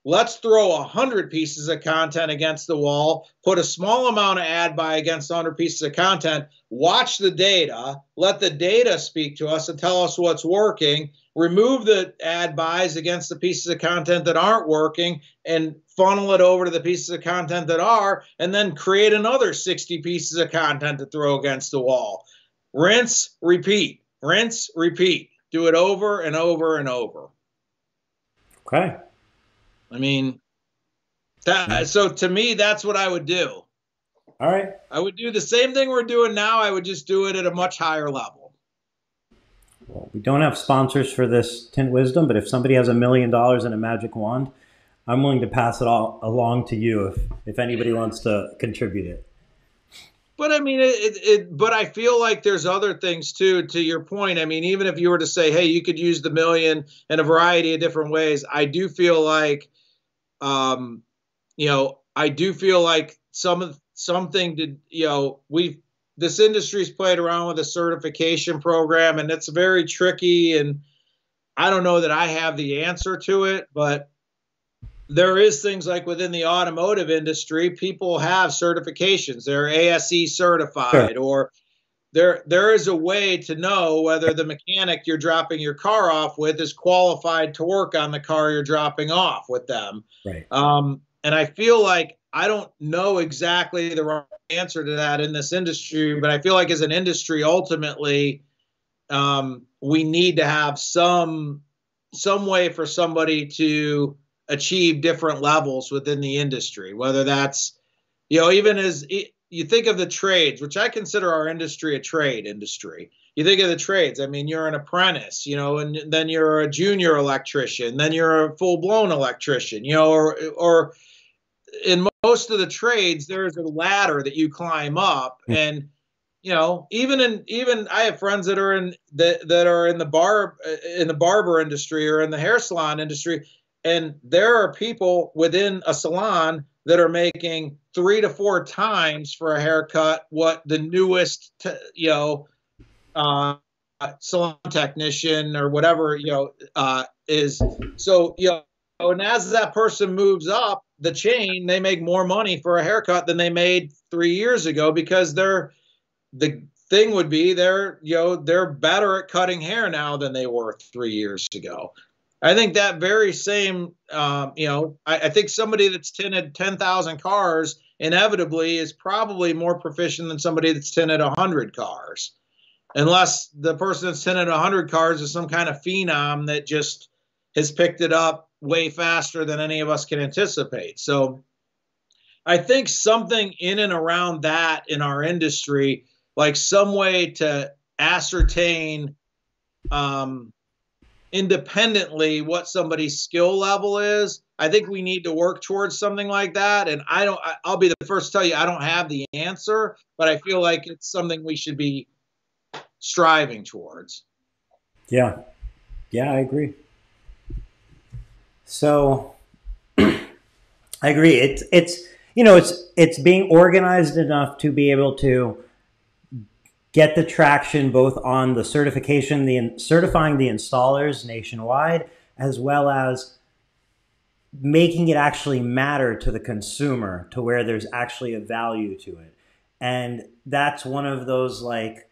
let's throw 100 pieces of content against the wall, put a small amount of ad buy against 100 pieces of content, watch the data, let the data speak to us and tell us what's working, remove the ad buys against the pieces of content that aren't working, and funnel it over to the pieces of content that are, and then create another 60 pieces of content to throw against the wall. Rinse, repeat, rinse, repeat. Do it over and over and over. Okay. I mean, so to me, that's what I would do. All right. I would do the same thing we're doing now. I would just do it at a much higher level. Well, we don't have sponsors for this Tint Wisdom, but if somebody has $1 million and a magic wand, I'm willing to pass it all along to you if anybody wants to contribute it. But I mean, but I feel like there's other things too, to your point. I mean, even if you were to say, hey, you could use the million in a variety of different ways, I do feel like, I do feel like something to, this industry's played around with a certification program, and it's very tricky. And I don't know that I have the answer to it, but there is things like within the automotive industry, people have certifications. They're ASE certified, Sure. or there is a way to know whether the mechanic you're dropping your car off with is qualified to work on the car you're dropping off with them. Right. And I feel like I don't know exactly the right answer to that in this industry, but I feel like as an industry, ultimately, we need to have some way for somebody to achieve different levels within the industry, whether that's, even as you think of the trades, which I consider our industry a trade industry. You think of the trades. I mean, you're an apprentice, and then you're a junior electrician, then you're a full-blown electrician, or in most of the trades, there's a ladder that you climb up. And even I have friends that are in the barber industry or in the hair salon industry, and there are people within a salon that are making 3 to 4 times for a haircut what the newest salon technician or whatever is. So and as that person moves up the chain, they make more money for a haircut than they made 3 years ago, because the thing would be they're better at cutting hair now than they were 3 years ago. I think that very same, I think somebody that's tinted 10,000 cars inevitably is probably more proficient than somebody that's tinted 100 cars, unless the person that's tinted 100 cars is some kind of phenom that just has picked it up way faster than any of us can anticipate. So I think something in and around that in our industry, like some way to ascertain independently what somebody's skill level is. I think we need to work towards something like that. And I'll be the first to tell you, I don't have the answer, but I feel like it's something we should be striving towards. Yeah. Yeah, I agree. So I agree. It's being organized enough to be able to get the traction both on the certification, certifying the installers nationwide, as well as making it actually matter to the consumer, to where there's actually a value to it. And that's one of those like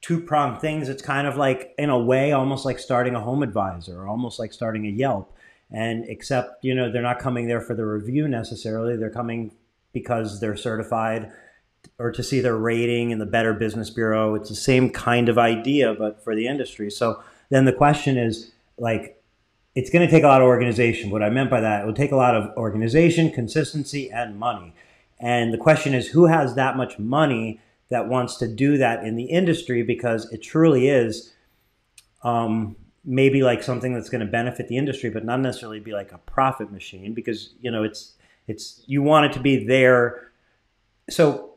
two-pronged things. It's kind of like, in a way, almost like starting a home advisor, or almost like starting a Yelp. And except, they're not coming there for the review necessarily. They're coming because they're certified, or to see their rating in the Better Business Bureau. It's the same kind of idea, but for the industry. So then the question is, like, it's going to take a lot of organization. What I meant by that, it will take a lot of organization, consistency, and money. And the question is, who has that much money that wants to do that in the industry? Because it truly is maybe like something that's going to benefit the industry, but not necessarily be like a profit machine, because, it's you want it to be there. So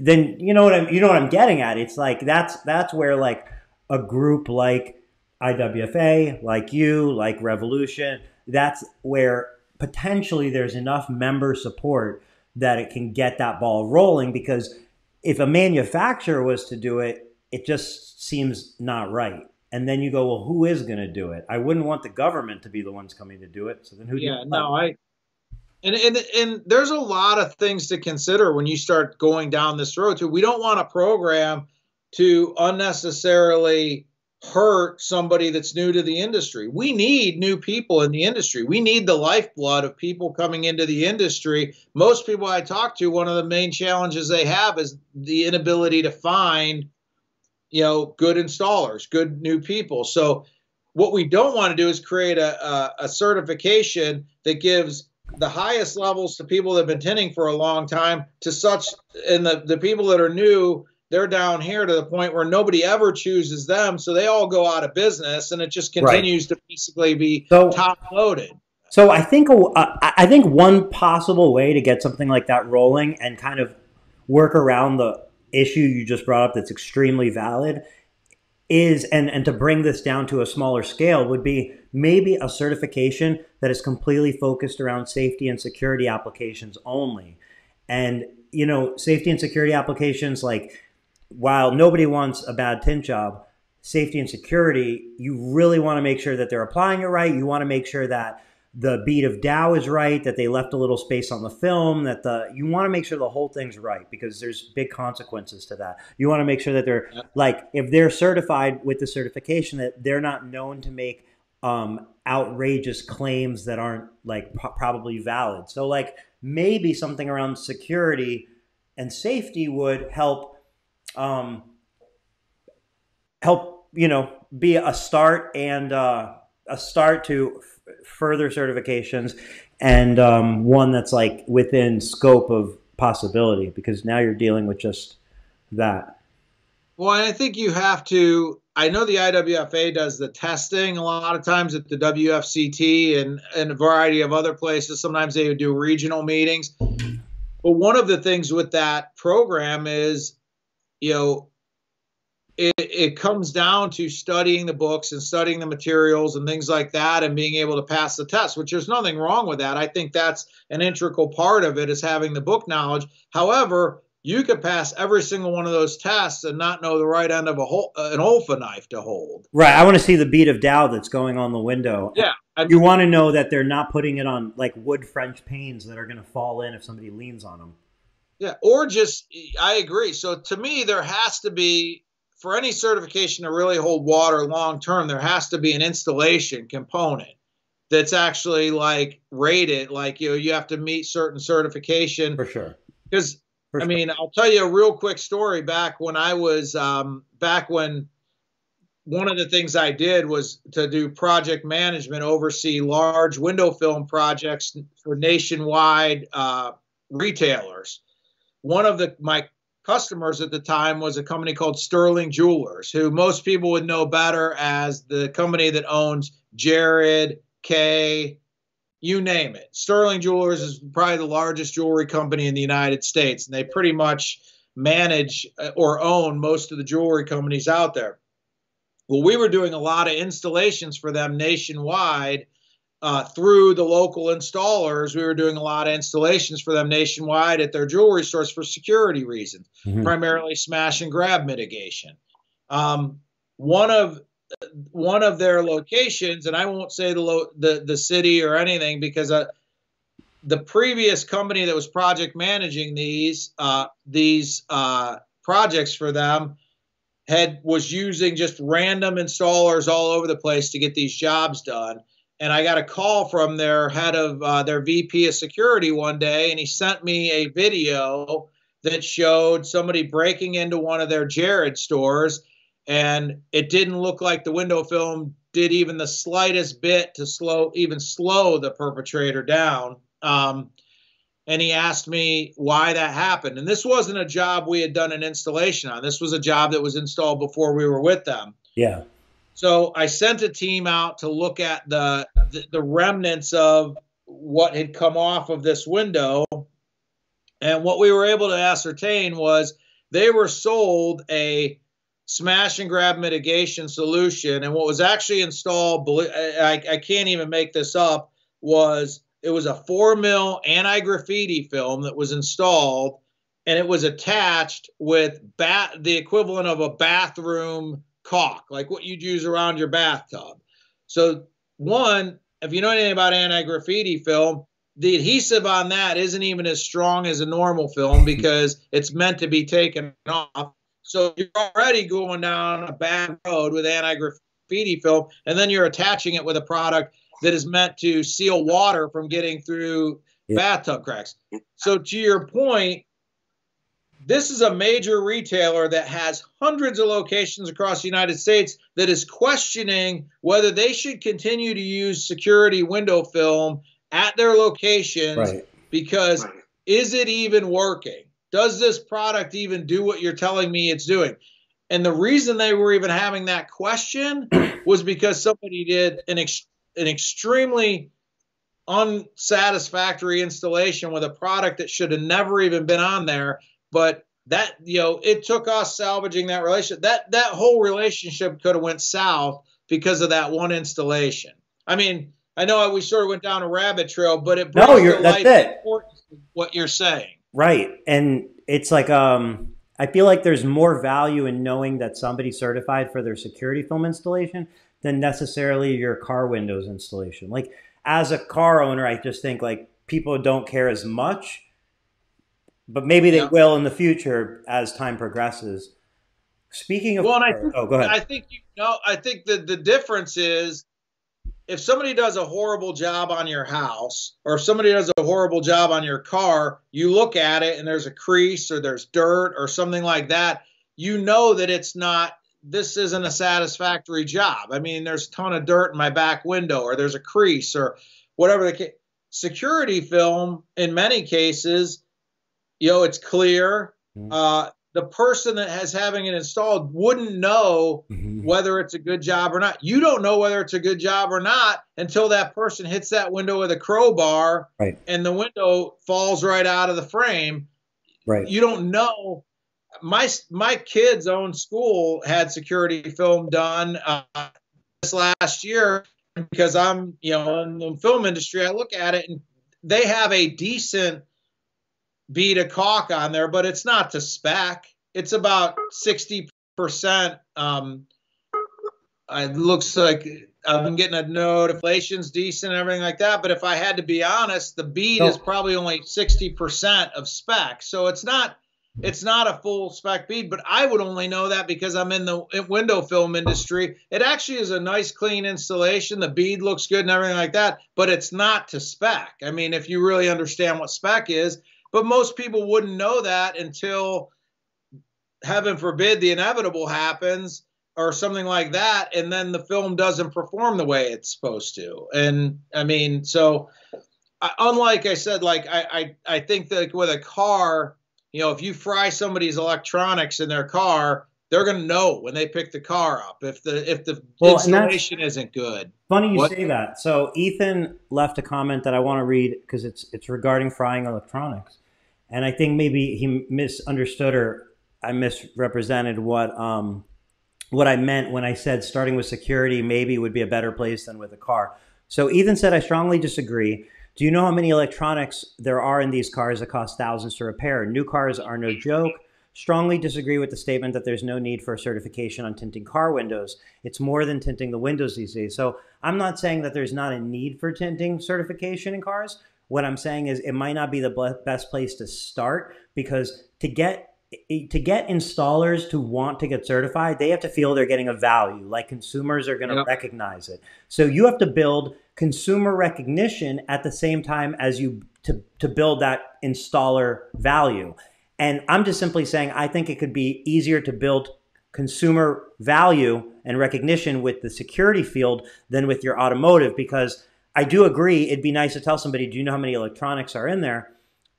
then you know what I'm getting at. It's like that's where like a group like IWFA, like you, like Revolution, that's where potentially there's enough member support that it can get that ball rolling. Because if a manufacturer was to do it, it just seems not right. And then you go, well, who is going to do it? I wouldn't want the government to be the ones coming to do it. So then who? Yeah, do no, And there's a lot of things to consider when you start going down this road too. We don't want a program to unnecessarily hurt somebody that's new to the industry. We need new people in the industry. We need the lifeblood of people coming into the industry. Most people I talk to, one of the main challenges they have is the inability to find, good installers, good new people. So what we don't want to do is create a certification that gives the highest levels to people that have been tinting for a long time to such, and the people that are new, they're down here to the point where nobody ever chooses them. So they all go out of business, and it just Right. continues to basically be So top loaded. So I think one possible way to get something like that rolling and kind of work around the issue you just brought up that's extremely valid is and to bring this down to a smaller scale would be maybe a certification that is completely focused around safety and security applications only. And safety and security applications, like, while nobody wants a bad tint job, safety and security, you really want to make sure that they're applying it right. You want to make sure that the bead of Dow is right, that they left a little space on the film, you want to make sure the whole thing's right, because there's big consequences to that. You want to make sure that they're, like, if they're certified with the certification, that they're not known to make outrageous claims that aren't, like, probably valid. So, like, maybe something around security and safety would help be a start, and a start to further certifications, and one that's, like, within scope of possibility, because now you're dealing with just that. Well, I think you have to. I know the IWFA does the testing a lot of times at the WFCT and a variety of other places. Sometimes they would do regional meetings. But one of the things with that program is, it comes down to studying the books and studying the materials and things like that, and being able to pass the test, which there's nothing wrong with that. I think that's an integral part of it, is having the book knowledge. However, you could pass every single one of those tests and not know the right end of an Olfa knife to hold. Right. I want to see the bead of Dow that's going on the window. Yeah. You want to know that they're not putting it on, like, wood French panes that are going to fall in if somebody leans on them. Yeah. Or just, I agree. So to me, there has to be, for any certification to really hold water long term, there has to be an installation component that's actually, like, rated. Like, you have to meet certain certification. For sure. Because, I mean, I'll tell you a real quick story. Back when one of the things I did was to do project management, oversee large window film projects for nationwide retailers. One of my customers at the time was a company called Sterling Jewelers, who most people would know better as the company that owns Jared, Kay, you name it. Sterling Jewelers is probably the largest jewelry company in the United States, and they pretty much manage or own most of the jewelry companies out there. Well, we were doing a lot of installations for them nationwide through the local installers. We were doing a lot of installations for them nationwide at their jewelry stores for security reasons, primarily smash and grab mitigation. One of their locations, and I won't say the city or anything, because the previous company that was project managing these projects for them was using just random installers all over the place to get these jobs done. And I got a call from their head of their VP of security one day, and he sent me a video that showed somebody breaking into one of their Jared stores, and it didn't look like the window film did even the slightest bit to slow the perpetrator down. And he asked me why that happened. And this wasn't a job we had done an installation on. This was a job that was installed before we were with them. Yeah. So I sent a team out to look at the remnants of what had come off of this window. And what we were able to ascertain was they were sold a smash and grab mitigation solution. And what was actually installed, I can't even make this up, it was a 4 mil anti-graffiti film that was installed, and it was attached with the equivalent of a bathroom caulk, like what you'd use around your bathtub. So, one, if you know anything about anti-graffiti film, the adhesive on that isn't even as strong as a normal film because it's meant to be taken off. So you're already going down a bad road with anti-graffiti film, and then you're attaching it with a product that is meant to seal water from getting through Yeah. bathtub cracks. So to your point, this is a major retailer that has hundreds of locations across the United States that is questioning whether they should continue to use security window film at their locations Right. because is it even working? Does this product even do what you're telling me it's doing? And the reason they were even having that question was because somebody did an extremely unsatisfactory installation with a product that should have never even been on there. But that, it took us salvaging that relationship. That whole relationship could have went south because of that one installation. I mean, I know we sort of went down a rabbit trail, but it brings to light the importance of what you're saying. Right. And it's like, I feel like there's more value in knowing that somebody's certified for their security film installation than necessarily your car windows installation. Like, as a car owner, I just think like people don't care as much, but maybe they will in the future as time progresses. Speaking of, well, oh, go ahead. I think that the difference is if somebody does a horrible job on your house or if somebody does a horrible job on your car, you look at it and there's a crease or there's dirt or something like that, you know that this isn't a satisfactory job. I mean, there's a ton of dirt in my back window or there's a crease or whatever the case. Security film, in many cases, it's clear. The person that has having it installed wouldn't know whether it's a good job or not. You don't know whether it's a good job or not until that person hits that window with a crowbar and the window falls right out of the frame. Right. You don't know. My kids' own school had security film done this last year because I'm, in the film industry. I look at it and they have a decent bead of caulk on there, but it's not to spec. It's about 60%. It looks like I've been getting a notifications decent and everything like that. But if I had to be honest, the bead is probably only 60% of spec. So it's not a full spec bead, but I would only know that because I'm in the window film industry. It actually is a nice, clean installation. The bead looks good and everything like that, but it's not to spec. I mean, if you really understand what spec is, but most people wouldn't know that until, heaven forbid, the inevitable happens or something like that, and then the film doesn't perform the way it's supposed to. And I mean, so unlike I said, like I think that with a car, if you fry somebody's electronics in their car, they're going to know when they pick the car up if the installation isn't good. Funny you say that. So Ethan left a comment that I want to read because it's regarding frying electronics. And I think maybe he misunderstood or I misrepresented what I meant when I said starting with security maybe would be a better place than with a car. So Ethan said, I strongly disagree. Do you know how many electronics there are in these cars that cost thousands to repair? New cars are no joke. Strongly disagree with the statement that there's no need for a certification on tinting car windows. It's more than tinting the windows these days. So I'm not saying that there's not a need for tinting certification in cars. What I'm saying is it might not be the best place to start because to get installers to want to get certified, they have to feel they're getting a value, like consumers are going to recognize it. So you have to build consumer recognition at the same time as you to build that installer value. And I'm just simply saying I think it could be easier to build consumer value and recognition with the security field than with your automotive, because I do agree it'd be nice to tell somebody, do you know how many electronics are in there?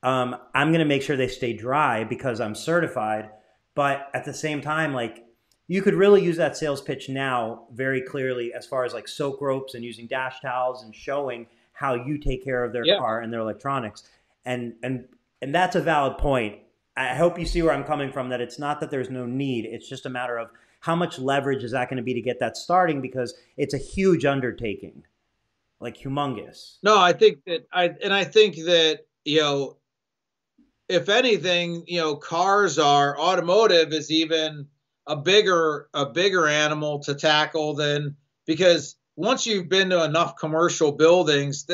I'm going to make sure they stay dry because I'm certified. But at the same time, like, you could really use that sales pitch now very clearly as far as like soak ropes and using dash towels and showing how you take care of their car and their electronics. And that's a valid point. I hope you see where I'm coming from, that it's not that there's no need. It's just a matter of how much leverage is that going to be to get that starting, because it's a huge undertaking, like humongous. No, I think that if anything, automotive is even a bigger animal to tackle than, because once you've been to enough commercial buildings,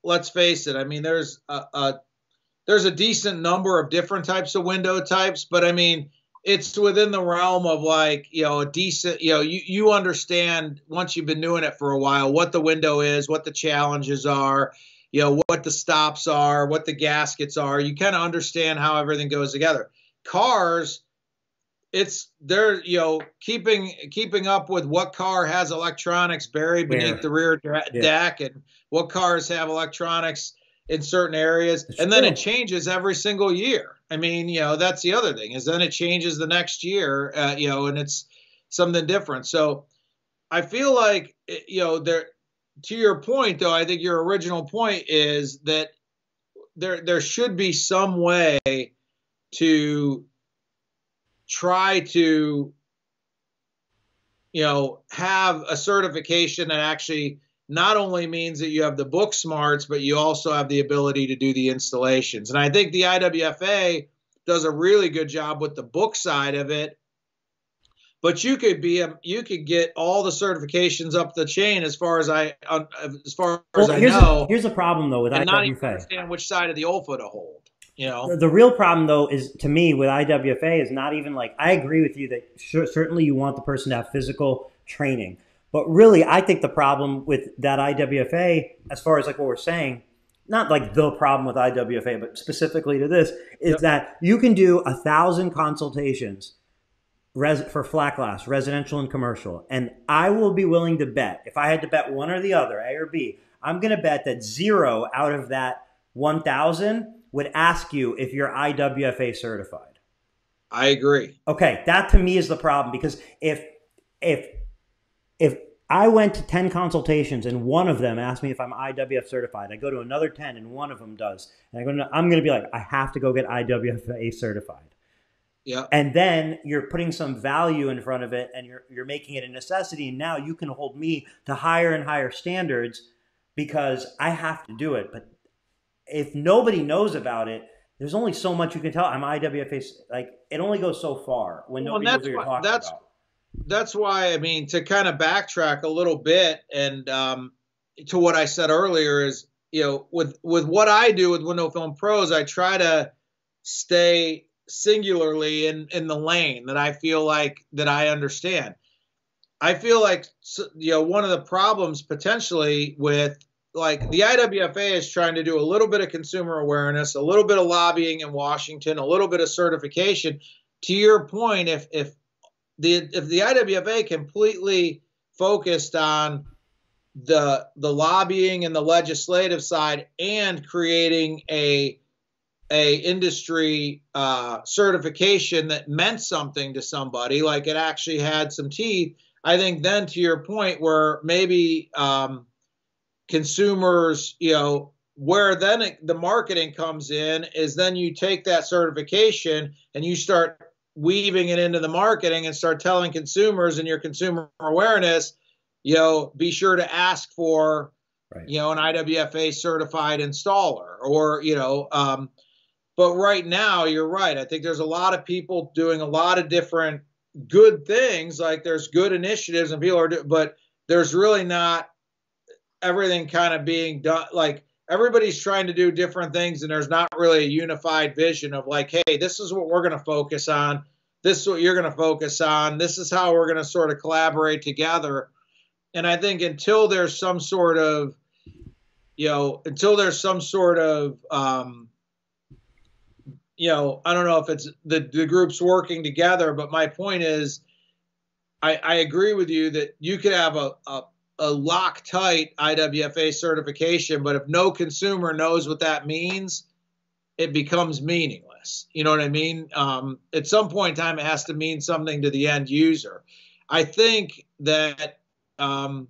let's face it, I mean, there's a decent number of different types of window types, but I mean, it's within the realm of like, a decent, you understand once you've been doing it for a while, what the window is, what the challenges are, what the stops are, what the gaskets are. You kind of understand how everything goes together. Cars, they're keeping up with what car has electronics buried beneath the rear deck, and what cars have electronics in certain areas, and then it changes every single year. I mean, that's the other thing, is then it changes the next year, and it's something different. So I feel like, there, to your point though, I think your original point is that there should be some way to try to, have a certification that actually not only means that you have the book smarts, but you also have the ability to do the installations. And I think the IWFA does a really good job with the book side of it. But you could get all the certifications up the chain as far as I know. Here's the problem though with IWFA. And not even understand which side of the OLFA to hold. The real problem though is, to me, with IWFA is not even like, I agree with you that certainly you want the person to have physical training. But really, I think the problem with that IWFA, as far as like what we're saying, not like the problem with IWFA, but specifically to this, is that you can do 1,000 consultations for flat glass, residential and commercial. And I will be willing to bet, if I had to bet one or the other, A or B, I'm going to bet that 0 out of that 1,000 would ask you if you're IWFA certified. I agree. Okay, that to me is the problem, because if I went to 10 consultations and one of them asked me if I'm IWF certified, I go to another 10 and one of them does, and I'm going to be like, I have to go get IWFA certified. Yeah. And then you're putting some value in front of it, and you're making it a necessity. And now you can hold me to higher and higher standards because I have to do it. But if nobody knows about it, there's only so much you can tell. I'm IWFA, like, it only goes so far when nobody knows what you're talking about. That's why, I mean, to kind of backtrack a little bit and to what I said earlier is, with what I do with Window Film Pros, I try to stay singularly in the lane that I feel like that I understand. I feel like, one of the problems potentially with, like, the IWFA is trying to do a little bit of consumer awareness, a little bit of lobbying in Washington, a little bit of certification. To your point, if the IWFA completely focused on the lobbying and the legislative side and creating a industry certification that meant something to somebody, like it actually had some teeth, I think then, to your point, where maybe consumers, where then the marketing comes in is then you take that certification and you start weaving it into the marketing and start telling consumers in your consumer awareness, be sure to ask for, an IWFA certified installer, or, but right now, you're right. I think there's a lot of people doing a lot of different good things. Like, there's good initiatives and people but there's really not everything kind of being done. Like, everybody's trying to do different things, and there's not really a unified vision of like, hey, this is what we're going to focus on. This is what you're going to focus on. This is how we're going to sort of collaborate together. And I think until there's some sort of, I don't know if it's the groups working together, but my point is, I agree with you that you could have a Loctite IWFA certification, but if no consumer knows what that means, it becomes meaningless. You know what I mean? At some point in time, it has to mean something to the end user. I think that, but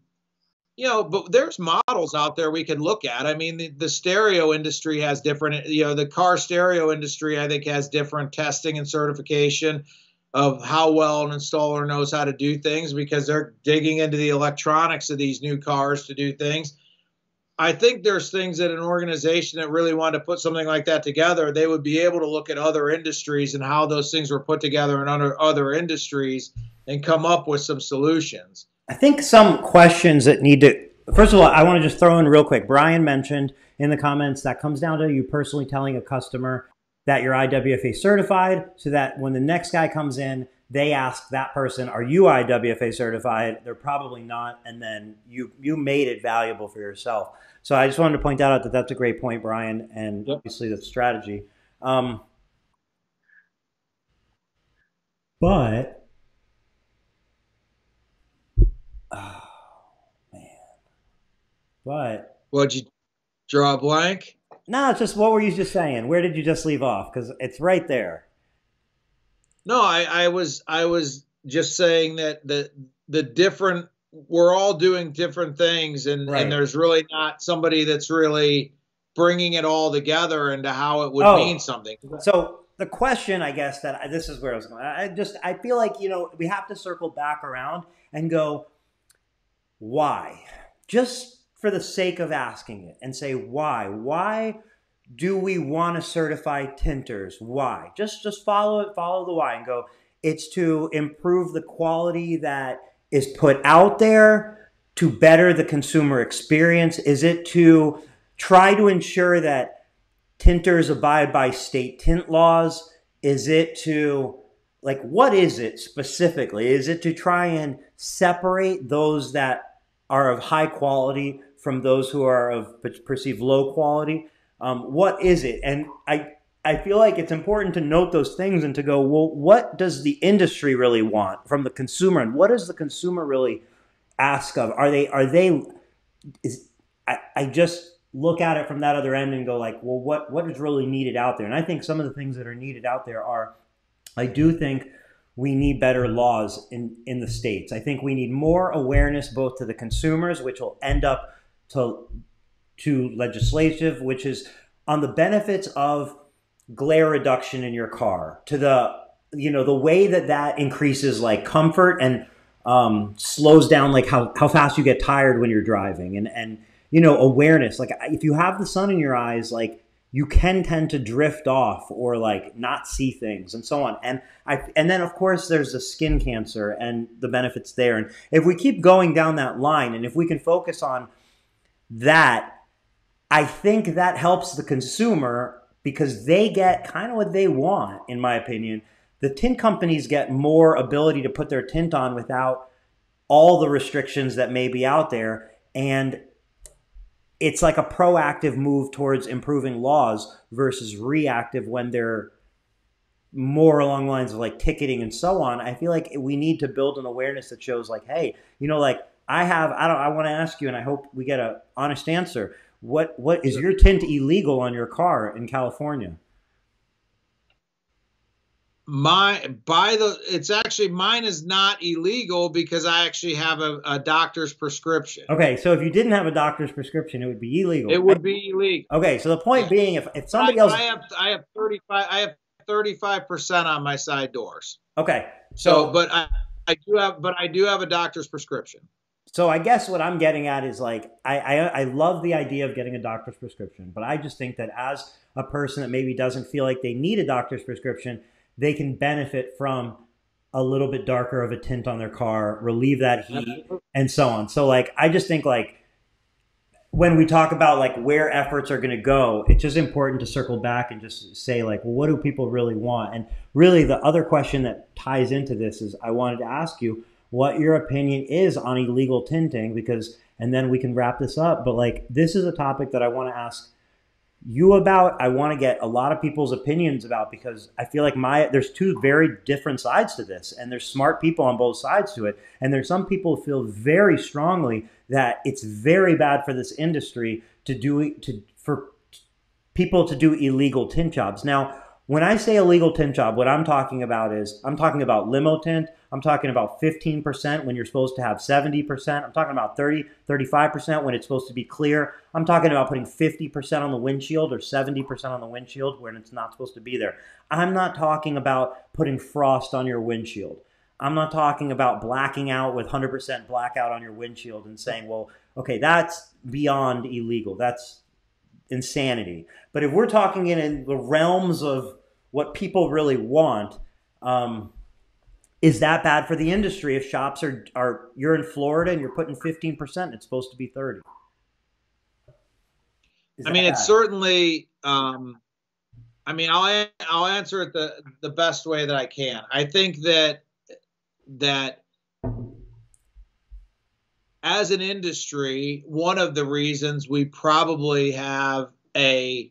there's models out there we can look at. I mean, the stereo industry has different, the car stereo industry, I think, has different testing and certification of how well an installer knows how to do things, because they're digging into the electronics of these new cars to do things. I think there's things that an organization that really wanted to put something like that together, they would be able to look at other industries and how those things were put together in other industries and come up with some solutions. I think some questions that need to, first of all, I want to just throw in real quick. Brian mentioned in the comments that comes down to you personally telling a customer that you're IWFA certified so that when the next guy comes in, they ask that person, are you IWFA certified? They're probably not. And then you made it valuable for yourself. So I just wanted to point out that that's a great point, Brian, and Yep. obviously that's strategy. Um, but, oh, man, but Would you draw a blank? no, it's just what were you just saying? Where did you just leave off? Because it's right there. No, I was just saying that the different we're all doing different things, and Right. there's really not somebody that's really bringing it all together into how it would mean Oh, something. so the question, I guess that this is where I was going. I feel like we have to circle back around and go why, just for the sake of asking it, and say why. Why do we want to certify tinters? Why? Just follow it, follow the why, and go. It's to improve the quality that is put out there, to better the consumer experience. Is it to try to ensure that tinters abide by state tint laws? Is it to, like, what is it specifically? Is it to try and separate those that are of high quality from those who are of perceived low quality? What is it? And I feel like it's important to note those things and to go, well, what does the industry really want from the consumer, and what does the consumer really ask of? Are they is I just look at it from that other end and go like, well, what is really needed out there? And I think some of the things that are needed out there are, I do think we need better laws in the states. I think we need more awareness both to the consumers, which will end up to legislative, which is on the benefits of glare reduction in your car, to the way that that increases like comfort and slows down like how fast you get tired when you're driving, and awareness, like if you have the sun in your eyes, like you can tend to drift off or like not see things and so on. And then of course there's the skin cancer and the benefits there. And if we keep going down that line, and if we can focus on that, I think that helps the consumer because they get kind of what they want, in my opinion. The tint companies get more ability to put their tint on without all the restrictions that may be out there. And it's like a proactive move towards improving laws versus reactive when they're more along the lines of like ticketing and so on. I feel like we need to build an awareness that shows like, hey, like I want to ask you, and I hope we get a honest answer. What is your tint illegal on your car in California? It's actually mine is not illegal because I actually have a doctor's prescription. Okay, so if you didn't have a doctor's prescription, it would be illegal, It right? would be illegal. Okay, so the point Yeah. being, if But somebody else, I have 35% on my side doors. okay, So, so I do have a doctor's prescription. So I guess what I'm getting at is like I love the idea of getting a doctor's prescription, but I just think that as a person that maybe doesn't feel like they need a doctor's prescription, they can benefit from a little bit darker of a tint on their car, relieve that heat, and so on. So like I just think like when we talk about like where efforts are going to go, it's just important to circle back and just say like, well, what do people really want? And really the other question that ties into this is I wanted to ask you what your opinion is on illegal tinting, because, and then we can wrap this up. But like, this is a topic that I want to ask you about. I want to get a lot of people's opinions about, because I feel like there's two very different sides to this, and there's smart people on both sides to it. And there's some people who feel very strongly that it's very bad for this industry for people to do illegal tint jobs. Now, when I say illegal tint job, what I'm talking about is I'm talking about limo tint. I'm talking about 15% when you're supposed to have 70%. I'm talking about 35% when it's supposed to be clear. I'm talking about putting 50% on the windshield or 70% on the windshield when it's not supposed to be there. I'm not talking about putting frost on your windshield. I'm not talking about blacking out with 100% blackout on your windshield and saying, well, okay, that's beyond illegal. That's insanity. But if we're talking in the realms of what people really want, Is that bad for the industry if shops are you're in Florida and you're putting 15%, it's supposed to be 30? Is I that mean, it's bad? certainly. I mean, I'll answer it the best way that I can. I think that as an industry, one of the reasons we probably have a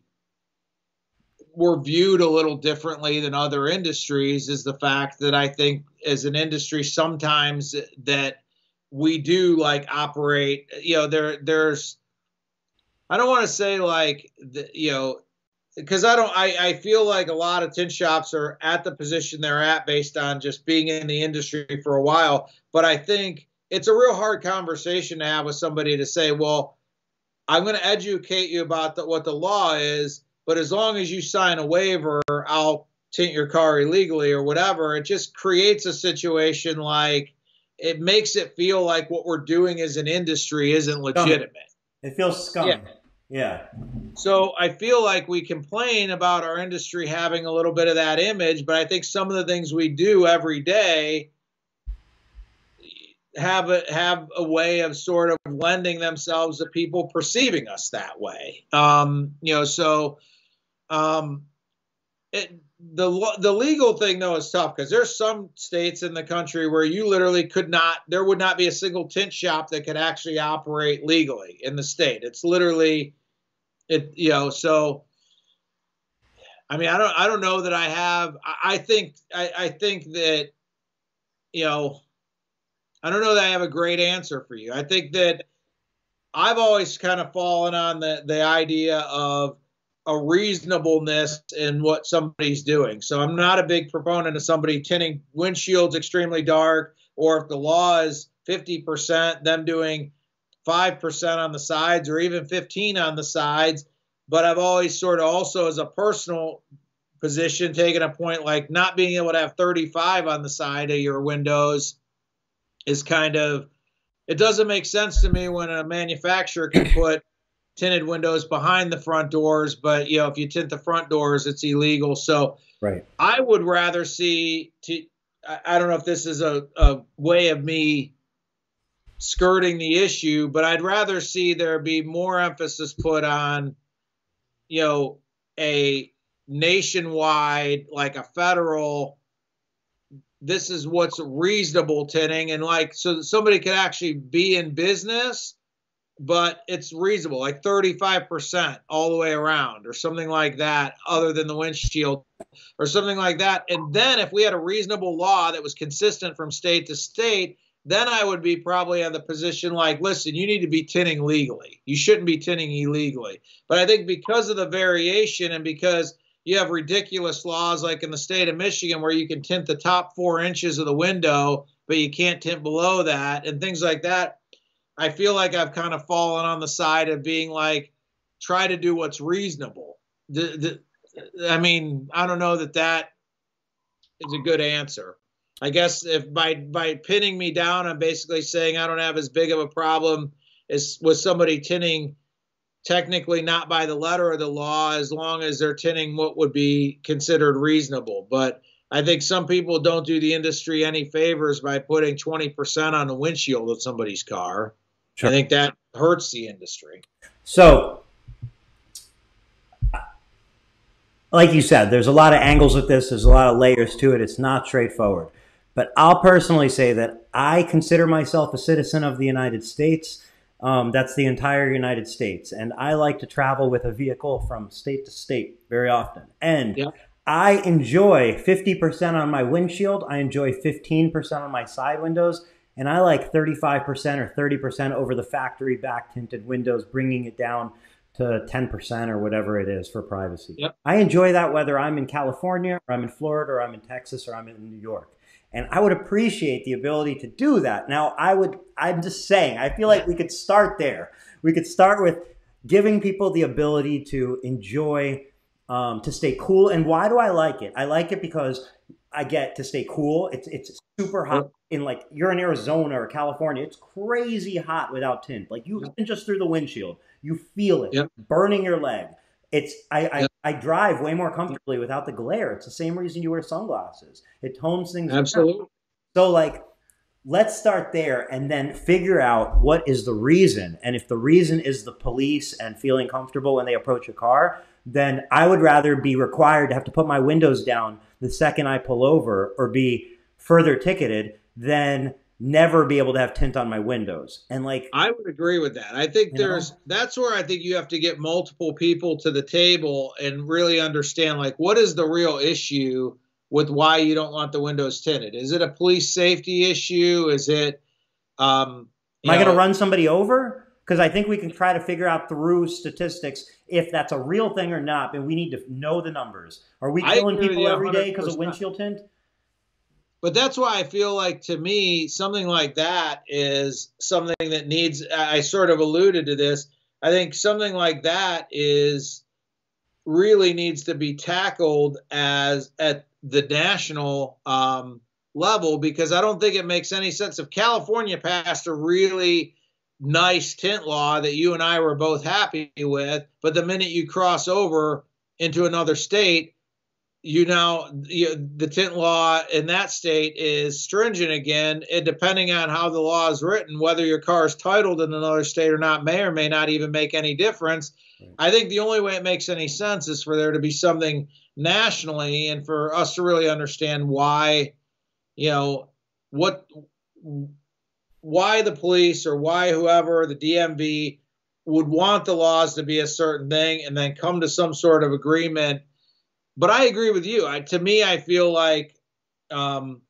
we're viewed a little differently than other industries is the fact that I think as an industry sometimes that we do like operate, there's I don't want to say like because I feel like a lot of tint shops are at the position they're at based on just being in the industry for a while, but I think it's a real hard conversation to have with somebody to say, well, I'm going to educate you about what the law is, but as long as you sign a waiver, I'll tint your car illegally or whatever. It just creates a situation like it makes it feel like what we're doing as an industry isn't Scummy. legitimate. It feels Yeah. scummy. Yeah. So I feel like we complain about our industry having a little bit of that image, but I think some of the things we do every day have a way of sort of lending themselves to people perceiving us that way. So the legal thing though is tough because there's some states in the country where you literally there would not be a single tint shop that could actually operate legally in the state. It's literally so. I mean, I don't know that I have. I think that I don't know that I have a great answer for you. I think that I've always kind of fallen on the idea of a reasonableness in what somebody's doing. So I'm not a big proponent of somebody tinting windshields extremely dark, or if the law is 50%, them doing 5% on the sides or even 15 on the sides. But I've always sort of also as a personal position taken a point like not being able to have 35 on the side of your windows is kind of, it doesn't make sense to me when a manufacturer can put tinted windows behind the front doors, but if you tint the front doors, it's illegal. So Right. I would rather see, I don't know if this is a way of me skirting the issue, but I'd rather see there be more emphasis put on, a nationwide, like a federal, this is what's reasonable tinting, and like so somebody could actually be in business, but it's reasonable, like 35% all the way around or something like that, other than the windshield or something like that. And then if we had a reasonable law that was consistent from state to state, then I would be probably in the position like, listen, you need to be tinting legally. You shouldn't be tinting illegally. But I think because of the variation and because you have ridiculous laws like in the state of Michigan where you can tint the top 4 inches of the window, but you can't tint below that and things like that, I feel like I've kind of fallen on the side of being like, try to do what's reasonable. I mean, I don't know that is a good answer. I guess if by pinning me down, I'm basically saying I don't have as big of a problem as with somebody tinting technically not by the letter of the law, as long as they're tinting what would be considered reasonable. But I think some people don't do the industry any favors by putting 20% on the windshield of somebody's car. Sure. I think that hurts the industry. So, like you said, there's a lot of angles with this. There's a lot of layers to it. It's not straightforward. But I'll personally say that I consider myself a citizen of the United States. That's the entire United States. And I like to travel with a vehicle from state to state very often. And Yeah. I enjoy 50% on my windshield. I enjoy 15% on my side windows. And I like 35% or 30% over the factory back tinted windows, bringing it down to 10% or whatever it is for privacy. Yep. I enjoy that whether I'm in California or I'm in Florida or I'm in Texas or I'm in New York. And I would appreciate the ability to do that. Now, I'm just saying, I feel like we could start there. We could start with giving people the ability to enjoy, to stay cool. And why do I like it? I like it because I get to stay cool. It's super hot in like, you're in Arizona or California. It's crazy hot without tint. Like you even just through the windshield, you feel it burning your leg. I drive way more comfortably without the glare. It's the same reason you wear sunglasses. It tones things down. Absolutely. So like, let's start there and then figure out what is the reason. And if the reason is the police and feeling comfortable when they approach a car, then I would rather be required to have to put my windows down the second I pull over or be further ticketed than never be able to have tint on my windows. And like, I would agree with that. I think you know, that's where I think you have to get multiple people to the table and really understand, like, what is the real issue with why you don't want the windows tinted? Is it a police safety issue? Is it, am I going to run somebody over? Because I think we can try to figure out through statistics if that's a real thing or not, but we need to know the numbers. Are we I killing agree with people you every day because of 100%. windshield tint? But that's why I feel like, to me, something like that is something that needs, I sort of alluded to this. I think something like that is really needs to be tackled as at the national level, because I don't think it makes any sense if California passed a really nice tint law that you and I were both happy with, but the minute you cross over into another state, the tint law in that state is stringent again, and depending on how the law is written, whether your car is titled in another state or not may or may not even make any difference. Right. I think the only way it makes any sense is for there to be something nationally, and for us to really understand why, why the police or why whoever, the DMV, would want the laws to be a certain thing and then come to some sort of agreement. But I agree with you. To me, I feel like, if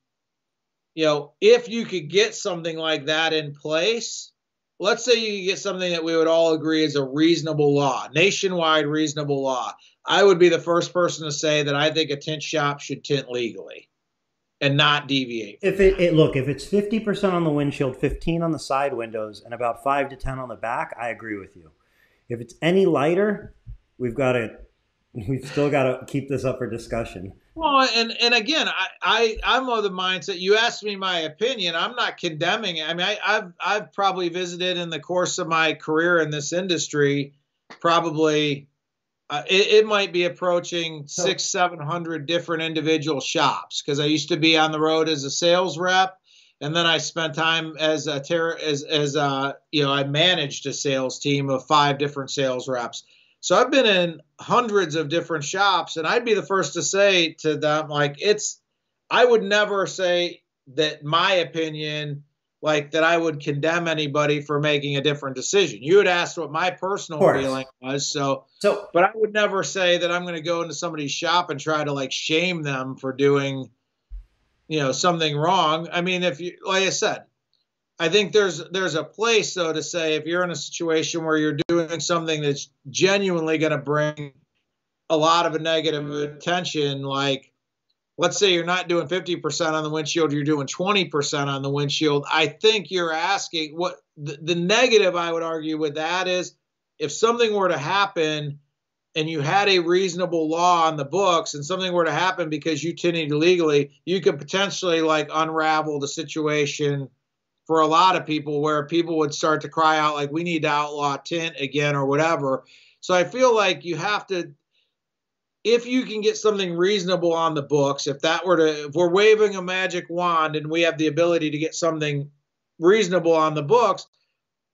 you could get something like that in place, let's say you could get something that we would all agree is a reasonable law, nationwide reasonable law. I would be the first person to say that I think a tint shop should tint legally and not deviate. If if it's 50% on the windshield, 15 on the side windows, and about 5 to 10 on the back, I agree with you. If it's any lighter, we've still got to keep this up for discussion. Well, and again, I'm of the mindset. You asked me my opinion. I'm not condemning it. I mean, I've probably visited in the course of my career in this industry, probably it might be approaching 600-700 different individual shops, because I used to be on the road as a sales rep, and then I spent time as I managed a sales team of 5 different sales reps. So I've been in hundreds of different shops, and I'd be the first to say to them, like, I would never say that my opinion, like, that I would condemn anybody for making a different decision. You had asked what my personal feeling was. But I would never say that I'm going to go into somebody's shop and try to, like, shame them for doing, something wrong. I mean, like I said, I think there's a place, though, to say if you're in a situation where you're doing something that's genuinely going to bring a lot of a negative attention, like, let's say you're not doing 50% on the windshield, you're doing 20% on the windshield. I think you're asking what the negative, I would argue, with that is, if something were to happen and you had a reasonable law on the books and something were to happen because you tinted illegally, you could potentially, like, unravel the situation for a lot of people, where people would start to cry out, like, we need to outlaw tint again or whatever. So I feel like you have to, if you can get something reasonable on the books, if we're waving a magic wand and we have the ability to get something reasonable on the books,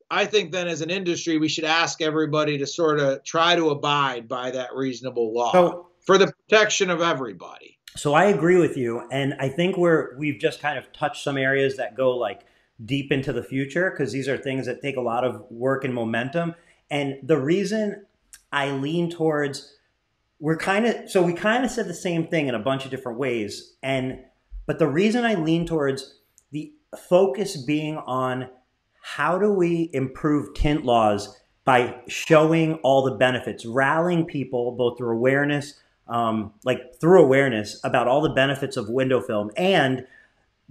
I think then as an industry, we should ask everybody to sort of try to abide by that reasonable law for the protection of everybody. So I agree with you. And I think we've just kind of touched some areas that go, like, deep into the future, because these are things that take a lot of work and momentum. And the reason I lean towards, we kind of said the same thing in a bunch of different ways. But the reason I lean towards the focus being on how do we improve tint laws by showing all the benefits, rallying people both through awareness, about all the benefits of window film and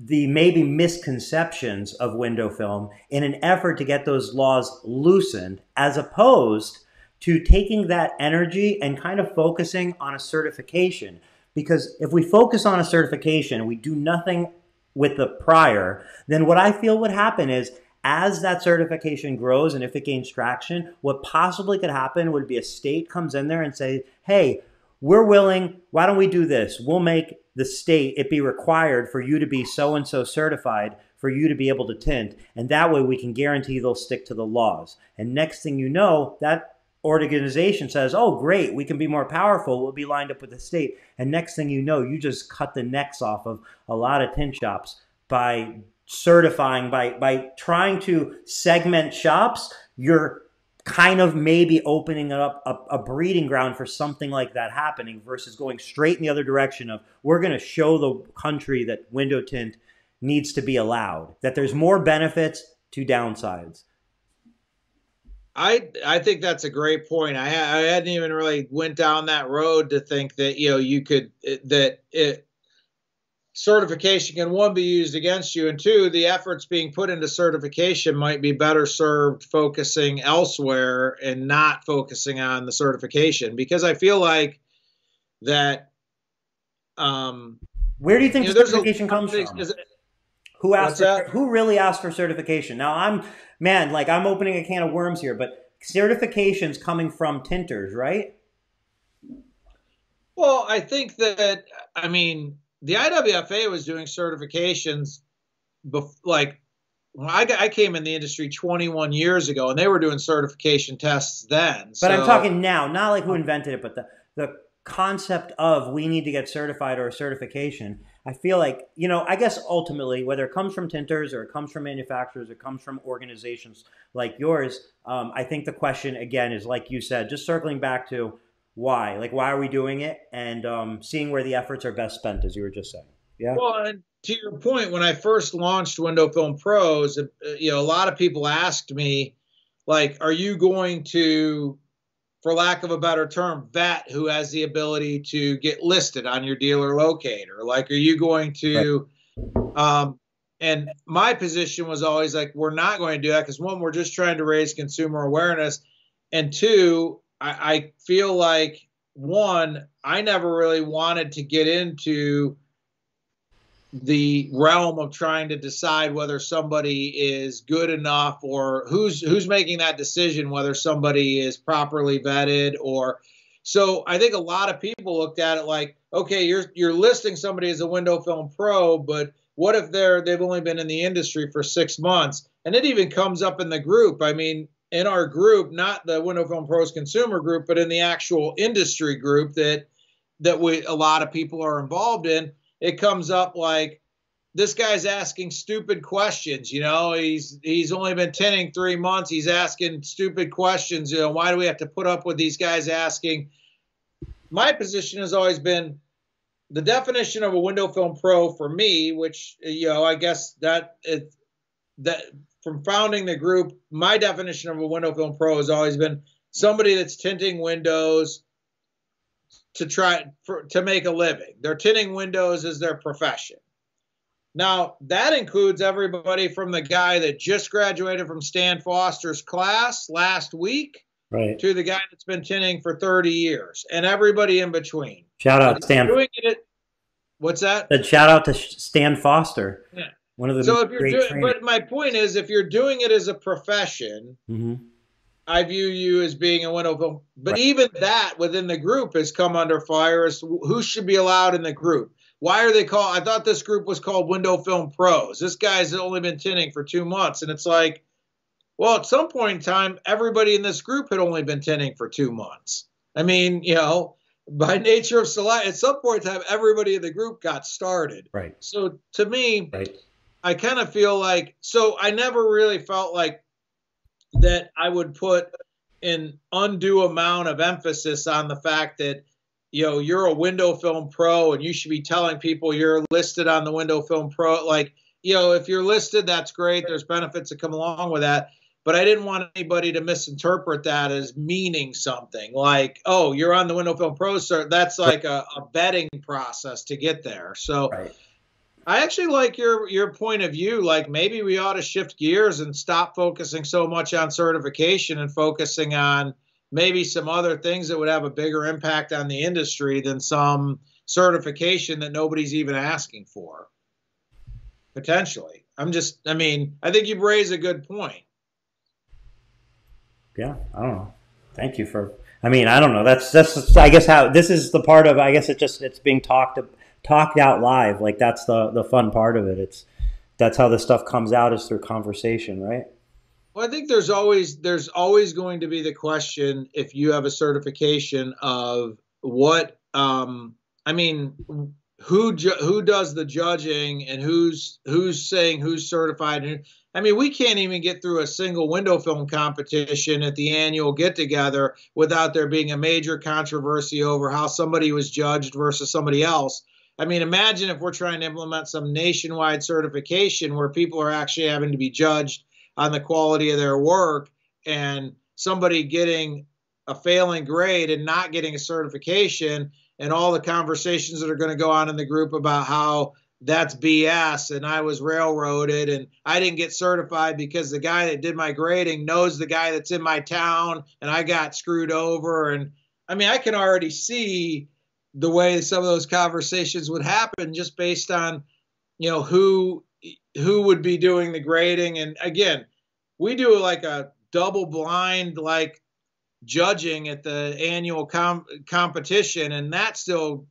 the maybe misconceptions of window film, in an effort to get those laws loosened, as opposed to taking that energy and kind of focusing on a certification. Because if we focus on a certification and we do nothing with the prior, then what I feel would happen is, as that certification grows and if it gains traction, what possibly could happen would be a state comes in there and say, hey, we're willing, why don't we do this? We'll make the state, it be required for you to be so-and-so certified for you to be able to tint. And that way we can guarantee they'll stick to the laws. And next thing you know, that organization says, oh, great, we can be more powerful. We'll be lined up with the state. And next thing you know, you just cut the necks off of a lot of tint shops by certifying, by trying to segment shops. You're kind of maybe opening up a breeding ground for something like that happening versus going straight in the other direction of we're going to show the country that window tint needs to be allowed, that there's more benefits to downsides. I think that's a great point. I hadn't even really went down that road to think that, you know, you could, certification can, one, be used against you, and two, the efforts being put into certification might be better served focusing elsewhere and not focusing on the certification, because I feel like that. Where do you think the certification comes from? Who asked? Who really asked for certification? Now I'm opening a can of worms here, but certification's coming from tinters, right? Well, I think that, I mean, the IWFA was doing certifications like when I came in the industry 21 years ago, and they were doing certification tests then. But so, I'm talking now, not like who invented it, but the concept of we need to get certified or a certification. I feel like, you know, I guess ultimately, whether it comes from tinters or it comes from manufacturers or it comes from organizations like yours, I think the question, again, is like you said, just circling back to why. Like, why are we doing it? And seeing where the efforts are best spent, as you were just saying. Yeah. Well, and to your point, when I first launched Window Film Pros, you know, a lot of people asked me, like, are you going to, for lack of a better term, vet who has the ability to get listed on your dealer locator? Like, are you going to, and my position was always like, we're not going to do that because, one, we're just trying to raise consumer awareness. And two, I feel like, one, I never really wanted to get into the realm of trying to decide whether somebody is good enough or who's making that decision, whether somebody is properly vetted or. So I think a lot of people looked at it like, okay, you're listing somebody as a window film pro, but what if they've only been in the industry for 6 months? And it even comes up in the group. I mean, in our group, not the Window Film Pros consumer group, but in the actual industry group that a lot of people are involved in, it comes up like, this guy's asking stupid questions. You know, he's only been tinting 3 months. He's asking stupid questions. You know, why do we have to put up with these guys asking? My position has always been the definition of a window film pro for me, which, you know, I guess that from founding the group, my definition of a window film pro has always been somebody that's tinting windows to make a living. They're tinting windows as their profession. Now, that includes everybody from the guy that just graduated from Stan Foster's class last week, right, to the guy that's been tinting for 30 years and everybody in between. Shout out Stan. What's that? Shout out to Stan Foster. Yeah. One of the so if you're doing, but my point is, if you're doing it as a profession, I view you as being a window film. But even that within the group has come under fire as who should be allowed in the group. Why are they called? I thought this group was called Window Film Pros. This guy's only been tinting for 2 months. And it's like, well, at some point in time, everybody in this group had only been tinting for 2 months. I mean, you know, by nature of select, at some point in time, everybody in the group got started. Right. So to me, I kind of feel like, so I never really felt like that I would put an undue amount of emphasis on the fact that, you know, you're a window film pro and you should be telling people you're listed on the Window Film Pro. Like, you know, if you're listed, that's great. There's benefits that come along with that. But I didn't want anybody to misinterpret that as meaning something like, oh, you're on the Window Film Pro, sir. That's like a vetting process to get there. So I actually like your point of view. Like, maybe we ought to shift gears and stop focusing so much on certification and focusing on maybe some other things that would have a bigger impact on the industry than some certification that nobody's even asking for. Potentially. I think you've raised a good point. Yeah, I don't know. Thank you for I mean, I don't know. That's I guess how this is the part of. I guess it's being talked out live. Like that's the fun part of it. That's how this stuff comes out is through conversation, right? Well, I think there's always going to be the question if you have a certification of what I mean who does the judging and who's saying who's certified. And I mean, we can't even get through a single window film competition at the annual get together without there being a major controversy over how somebody was judged versus somebody else. I mean, imagine if we're trying to implement some nationwide certification where people are actually having to be judged on the quality of their work, and somebody getting a failing grade and not getting a certification, and all the conversations that are going to go on in the group about how that's BS and I was railroaded and I didn't get certified because the guy that did my grading knows the guy that's in my town and I got screwed over. And I mean, I can already see the way some of those conversations would happen just based on, who would be doing the grading. And again, we do like a double blind like judging at the annual competition, and that's still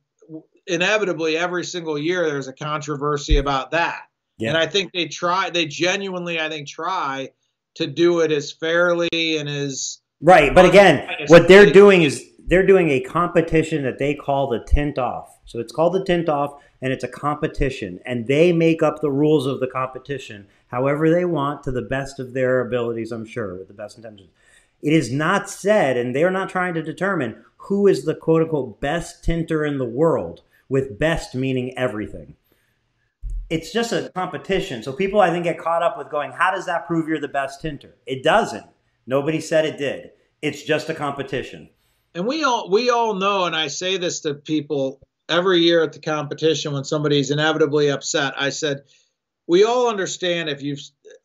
inevitably every single year there's a controversy about that. Yeah. And I think they genuinely, I think, try to do it as fairly and as right. But again, what they're doing is they're doing a competition that they call the Tint Off. So it's called the Tint Off, and it's a competition, and they make up the rules of the competition however they want to the best of their abilities, I'm sure, with the best intentions. It is not said, and they're not trying to determine who is the quote-unquote best tinter in the world, with best meaning everything. It's just a competition. So people, I think, get caught up with going, how does that prove you're the best tinter? It doesn't. Nobody said it did. It's just a competition. And we all know, and I say this to people every year at the competition when somebody's inevitably upset, I said, we all understand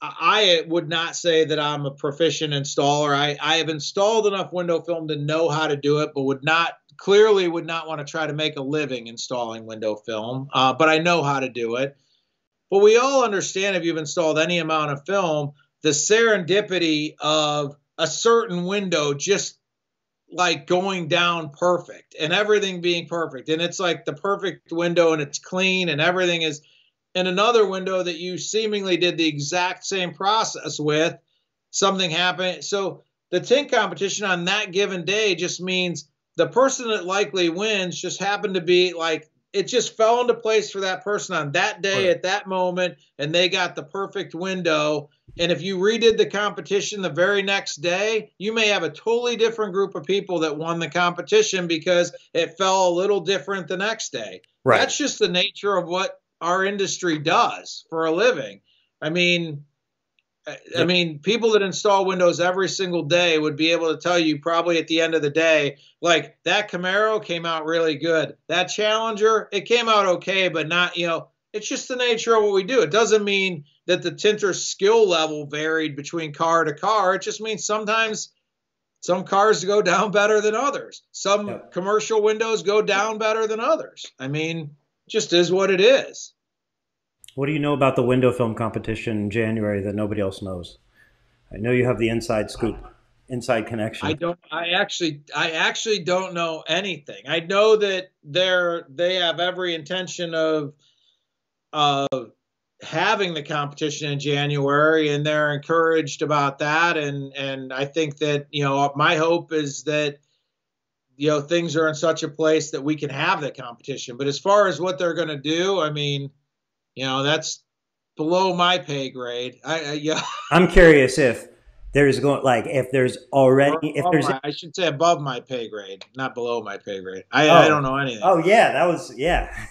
I would not say that I'm a proficient installer. I have installed enough window film to know how to do it, but would not want to try to make a living installing window film. But I know how to do it. But we all understand if you've installed any amount of film, the serendipity of a certain window just like going down perfect and everything being perfect. And it's like the perfect window and it's clean and everything is. And another window that you seemingly did the exact same process with, something happened. So the tint competition on that given day just means the person that likely wins just happened to be like, it just fell into place for that person on that day at that moment, and they got the perfect window. And if you redid the competition the very next day, you may have a totally different group of people that won the competition because it fell a little different the next day. Right. That's just the nature of what our industry does for a living. I mean, people that install windows every single day would be able to tell you probably at the end of the day, like that Camaro came out really good. That Challenger, it came out okay, but not, it's just the nature of what we do. It doesn't mean that the tinter's skill level varied between car to car. It just means sometimes some cars go down better than others. Some commercial windows go down better than others. I mean, just is what it is. What do you know about the window film competition in January that nobody else knows? I know you have the inside scoop, inside connection. I actually don't know anything. I know that they have every intention of having the competition in January, and they're encouraged about that. And I think that, my hope is that things are in such a place that we can have that competition. But as far as what they're going to do, I mean, that's below my pay grade. I'm curious if there's I should say above my pay grade, not below my pay grade. I don't know anything. Oh yeah,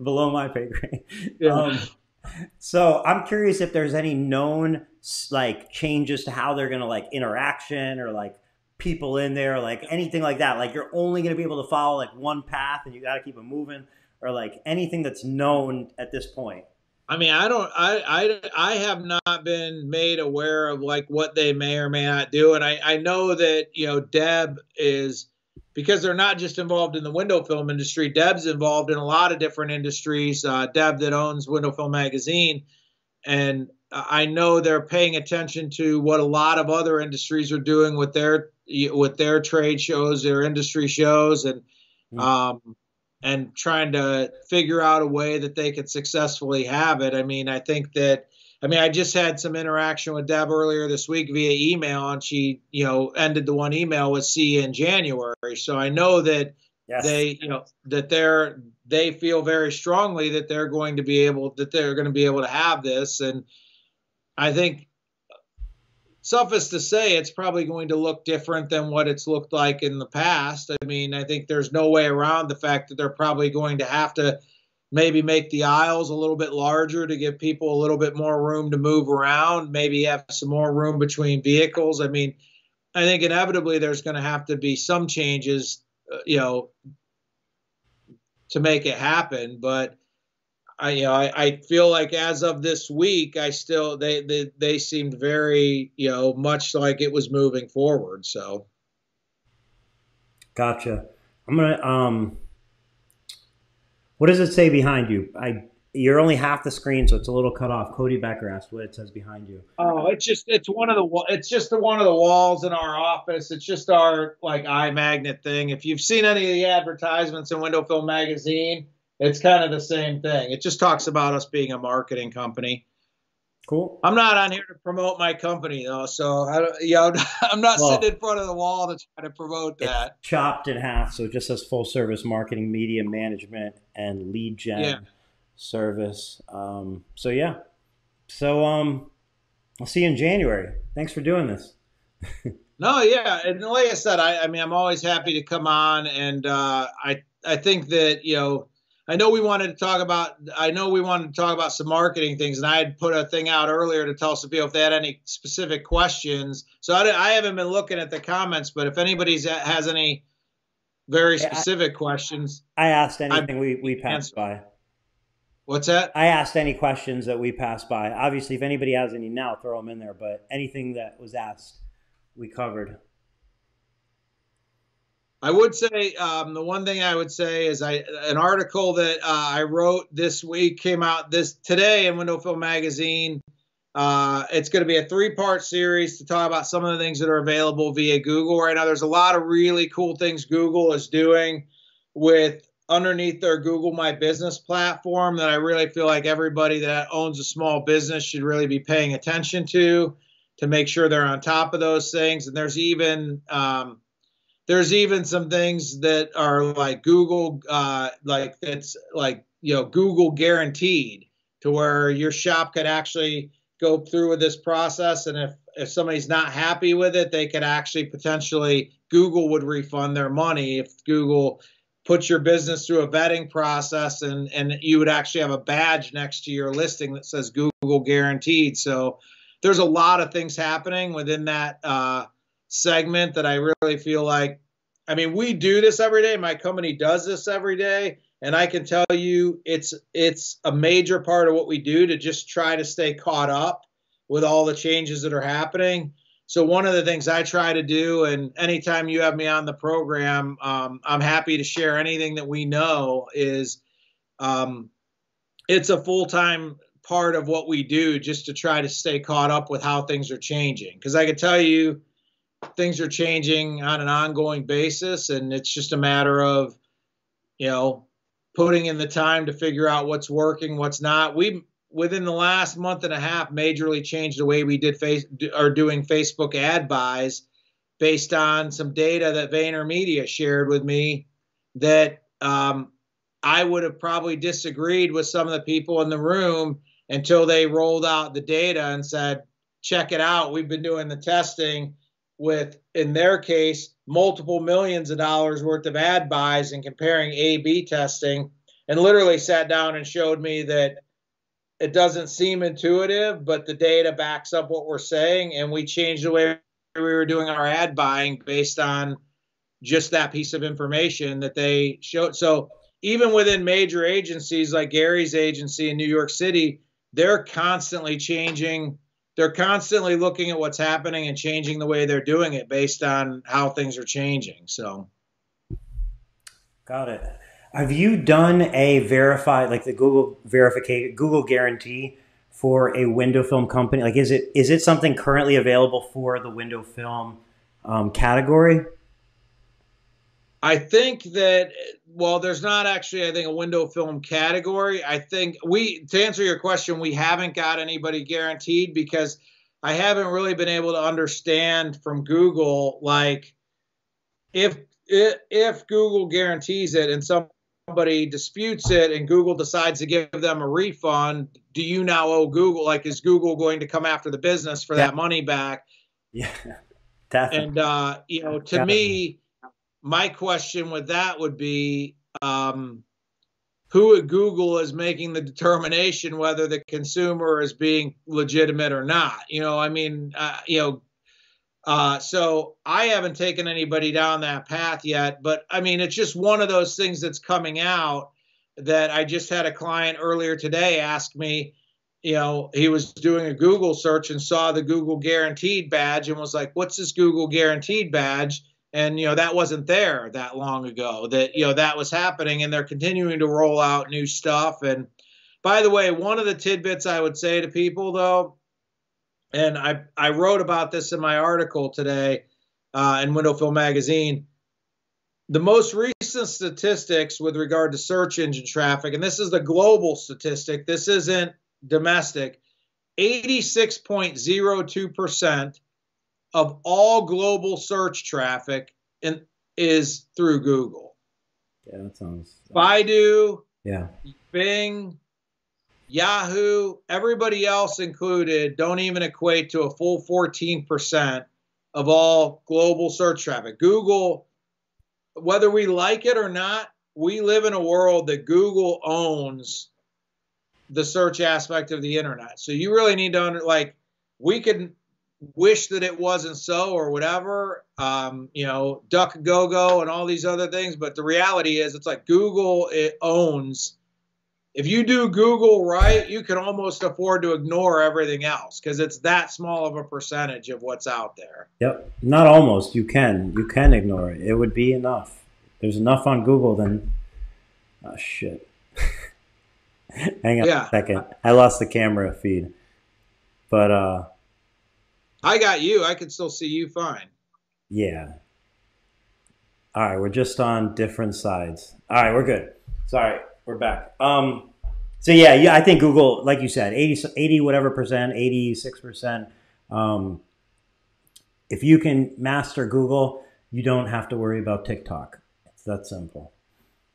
below my pay grade. Yeah. So I'm curious if there's any known like changes to how they're going to like interaction or like people in there, like anything like that. Like you're only going to be able to follow like one path and you got to keep it moving, or like anything that's known at this point. I mean, I have not been made aware of like what they may or may not do. And I know that, Deb is, because they're not just involved in the window film industry, Deb's involved in a lot of different industries. Deb that owns Window Film Magazine. And I know they're paying attention to what a lot of other industries are doing with their trade shows, their industry shows, um, and trying to figure out a way that they could successfully have it. I mean, I think that. I mean, I just had some interaction with Deb earlier this week via email, and she, ended the one email with "see you in January." So I know that Yes. they feel very strongly that they're going to be able to have this, and I think, suffice to say, it's probably going to look different than what it's looked like in the past. I mean, I think there's no way around the fact that they're probably going to have to maybe make the aisles a little bit larger to give people a little bit more room to move around, maybe have some more room between vehicles. I mean, I think inevitably there's going to have to be some changes, to make it happen. But I feel like as of this week, they seemed very, much like it was moving forward. So Gotcha. I'm gonna what does it say behind you? You're only half the screen, so it's a little cut off. Cody Becker asked what it says behind you. oh, it's just one of the walls in our office. It's just our like eye magnet thing. If you've seen any of the advertisements in Window Film Magazine, it's kind of the same thing. It just talks about us being a marketing company. Cool. I'm not on here to promote my company though, so I'm not sitting Well, in front of the wall to try to promote it's that. chopped in half, so it just says full service marketing, media management, and lead Yeah. gen service. So yeah. So I'll see you in January. Thanks for doing this. No, yeah, and like I said, I mean, I'm always happy to come on, and I think that I know we wanted to talk about some marketing things, and I had put a thing out earlier to tell some people if they had any specific questions. So I haven't been looking at the comments, but if anybody's has any very I, specific questions, I asked I'd anything we be passed answer. by. What's that? I asked any questions that we passed by. Obviously, if anybody has any now, throw them in there. But anything that was asked, we covered. I would say the one thing I would say is an article that I wrote this week came out this today in Window Film Magazine. It's going to be a 3-part series to talk about some of the things that are available via Google right now. There's a lot of really cool things Google is doing with underneath their Google My Business platform that I really feel like everybody that owns a small business should really be paying attention to make sure they're on top of those things. And there's even some things that are like Google, like that's like, Google guaranteed, to where your shop could actually go through with this process. And if somebody's not happy with it, they could actually potentially, Google would refund their money if Google puts your business through a vetting process, and you would actually have a badge next to your listing that says Google guaranteed. So there's a lot of things happening within that segment that I really feel like, I mean, we do this every day. My company does this every day. And I can tell you it's a major part of what we do to just try to stay caught up with all the changes that are happening. So one of the things I try to do, and anytime you have me on the program, I'm happy to share anything that we know, is it's a full-time part of what we do just to try to stay caught up with how things are changing. Because I can tell you things are changing on an ongoing basis, and it's just a matter of, putting in the time to figure out what's working, what's not. We, within the last month and a half, majorly changed the way we are doing Facebook ad buys based on some data that VaynerMedia shared with me that I would have probably disagreed with some of the people in the room until they rolled out the data and said, check it out. We've been doing the testing with, in their case, multiple millions of dollars worth of ad buys and comparing A/B testing, and literally sat down and showed me that it doesn't seem intuitive, but the data backs up what we're saying. And we changed the way we were doing our ad buying based on just that piece of information that they showed. So even within major agencies like Gary's agency in New York City, they're constantly changing. They're constantly looking at what's happening and changing the way they're doing it based on how things are changing. So, Got it. Have you done a verified, like the Google verification, Google guarantee for a window film company? Like, is it something currently available for the window film category? I think that, well, there's not actually, I think, a window film category. I think to answer your question, we haven't got anybody guaranteed because I haven't really been able to understand from Google, like, if Google guarantees it and somebody disputes it and Google decides to give them a refund, do you now owe Google? Like, is Google going to come after the business for that money back? Yeah, definitely. And to me, my question with that would be, who at Google is making the determination whether the consumer is being legitimate or not? So I haven't taken anybody down that path yet, but I mean, it's just one of those things that's coming out that I just had a client earlier today ask me, he was doing a Google search and saw the Google guaranteed badge and was like, what's this Google guaranteed badge? And, that wasn't there that long ago that, that was happening, and they're continuing to roll out new stuff. And by the way, one of the tidbits I would say to people, though, and I wrote about this in my article today in Window Film Magazine, the most recent statistics with regard to search engine traffic, and this is the global statistic, this isn't domestic, 86.02% of all global search traffic is through Google. Yeah, that sounds. Baidu, yeah, Bing, Yahoo, everybody else included, don't even equate to a full 14% of all global search traffic. Google, whether we like it or not, we live in a world that Google owns the search aspect of the internet. So you really need to we could wish that it wasn't so or whatever, DuckDuckGo and all these other things. But the reality is it's like Google, it owns. If you do Google right, you can almost afford to ignore everything else because it's that small of a percentage of what's out there. Yep. Not almost. You can ignore it. It would be enough. There's enough on Google then. Oh, shit. Hang on a second. I lost the camera feed. But, I got you. I can still see you fine. Yeah. All right, we're just on different sides. All right, we're good. Sorry, we're back. So yeah, I think Google, like you said, 80 whatever percent, 86%. If you can master Google, you don't have to worry about TikTok. It's that simple.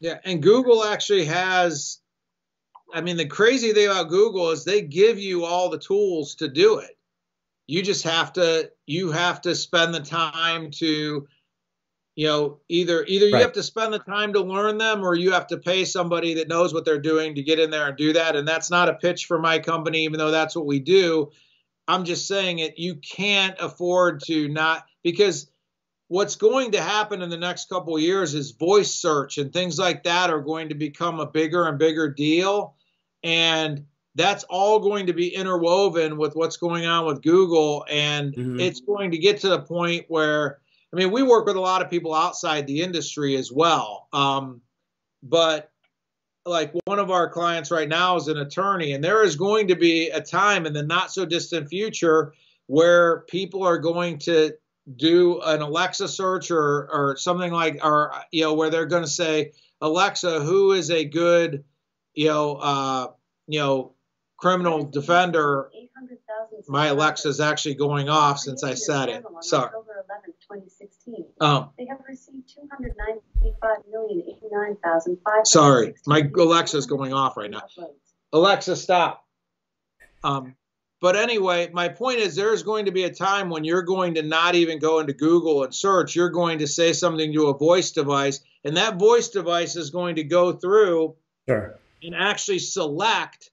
Yeah, and Google actually has, I mean, the crazy thing about Google is they give you all the tools to do it. You just have to spend the time to, either you have to spend the time to learn them or you have to pay somebody that knows what they're doing to get in there and do that. And that's not a pitch for my company, even though that's what we do. I'm just saying it. You can't afford to not, because what's going to happen in the next couple of years is voice search and things like that are going to become a bigger and bigger deal. And that's all going to be interwoven with what's going on with Google. And it's going to get to the point where, I mean, we work with a lot of people outside the industry as well. But like one of our clients right now is an attorney, and there is going to be a time in the not so distant future where people are going to do an Alexa search or something like, or, where they're going to say, Alexa, who is a good, criminal defender. My Alexa is actually going off since I said it. Sorry. October 11th, 2016. They have received 295,089,500. Sorry, my Alexa is going off right now. Alexa, stop. But anyway, my point is there's going to be a time when you're going to not even go into Google and search. You're going to say something to a voice device, and that voice device is going to go through and actually select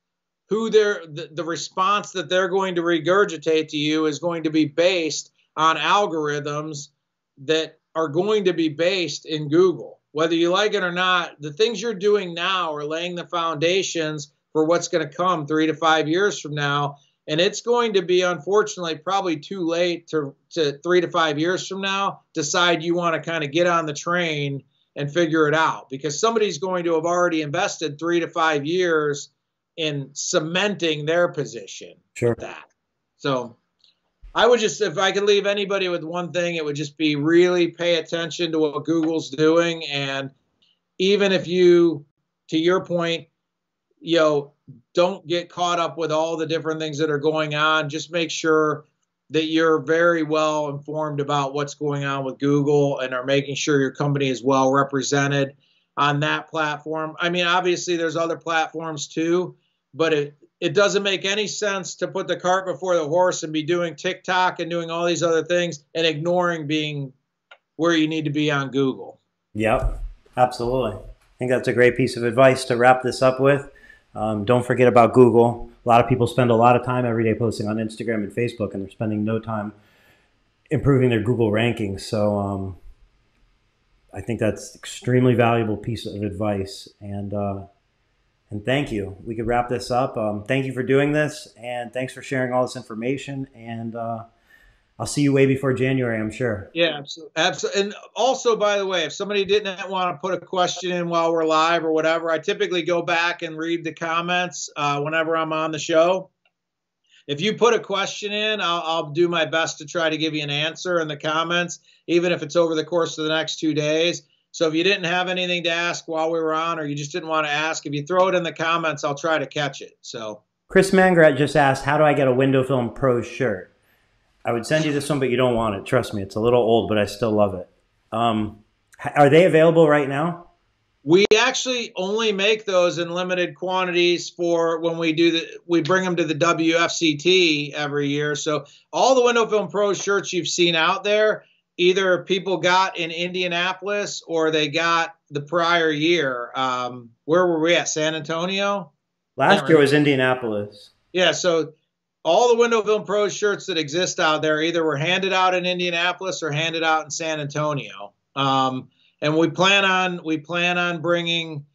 who the response that they're going to regurgitate to you is going to be based on algorithms that are going to be based in Google. Whether you like it or not, the things you're doing now are laying the foundations for what's going to come 3 to 5 years from now. And it's going to be, unfortunately, probably too late to 3 to 5 years from now, decide you want to kind of get on the train and figure it out. Because somebody's going to have already invested 3 to 5 years in cementing their position Sure. with that. So I would just, if I could leave anybody with one thing, it would just be really pay attention to what Google's doing. And even if you, to your point, don't get caught up with all the different things that are going on. Just make sure that you're very well informed about what's going on with Google and are making sure your company is well represented on that platform. I mean, obviously there's other platforms too, but it doesn't make any sense to put the cart before the horse and be doing TikTok and doing all these other things and ignoring being where you need to be on Google. Yep, absolutely. I think that's a great piece of advice to wrap this up with. Don't forget about Google. A lot of people spend a lot of time every day posting on Instagram and Facebook, and they're spending no time improving their Google rankings. So I think that's extremely valuable piece of advice. And thank you. We could wrap this up. Thank you for doing this, and thanks for sharing all this information. And I'll see you way before January, I'm sure. Yeah, absolutely. And also, by the way, if somebody didn't want to put a question in while we're live or whatever, I typically go back and read the comments whenever I'm on the show. If you put a question in, I'll do my best to try to give you an answer in the comments, even if it's over the course of the next 2 days. So if you didn't have anything to ask while we were on, or you just didn't want to ask, if you throw it in the comments, I'll try to catch it. So Chris Mangrat just asked, how do I get a Window Film Pro shirt? I would send you this one, but you don't want it. Trust me, it's a little old, but I still love it. Are they available right now? We actually only make those in limited quantities for when we bring them to the WFCT every year. So all the Window Film Pro shirts you've seen out there, either people got in Indianapolis or they got the prior year. Where were we at? San Antonio? Last year was Indianapolis. Yeah, so all the Window Film Pro shirts that exist out there either were handed out in Indianapolis or handed out in San Antonio. And we plan on bringing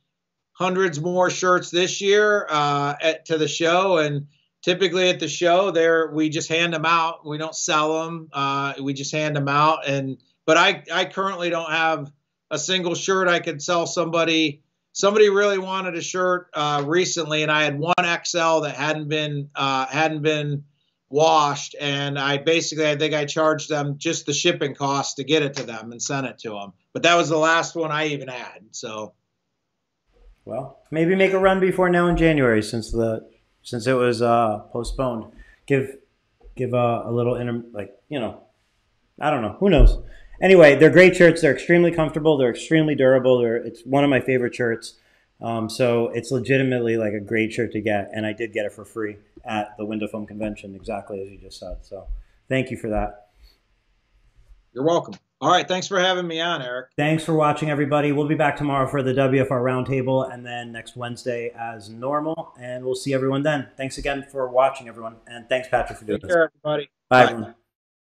hundreds more shirts this year to the show. And typically at the show, we just hand them out. We don't sell them. We just hand them out. But I currently don't have a single shirt I could sell somebody. Somebody really wanted a shirt recently, and I had one XL that hadn't been washed, and I think I charged them just the shipping cost to get it to them and sent it to them. But that was the last one I even had. So, well, maybe make a run before now in January, since it was postponed. Give a little I don't know, who knows. Anyway, they're great shirts. They're extremely comfortable. They're extremely durable. It's one of my favorite shirts. So it's legitimately like a great shirt to get. And I did get it for free at the Window Film Convention, exactly as you just said. So thank you for that. You're welcome. All right. Thanks for having me on, Eric. Thanks for watching, everybody. We'll be back tomorrow for the WFR Roundtable, and then next Wednesday as normal. And we'll see everyone then. Thanks again for watching, everyone. And thanks, Patrick, for doing this. Take care, everybody. Bye, everyone.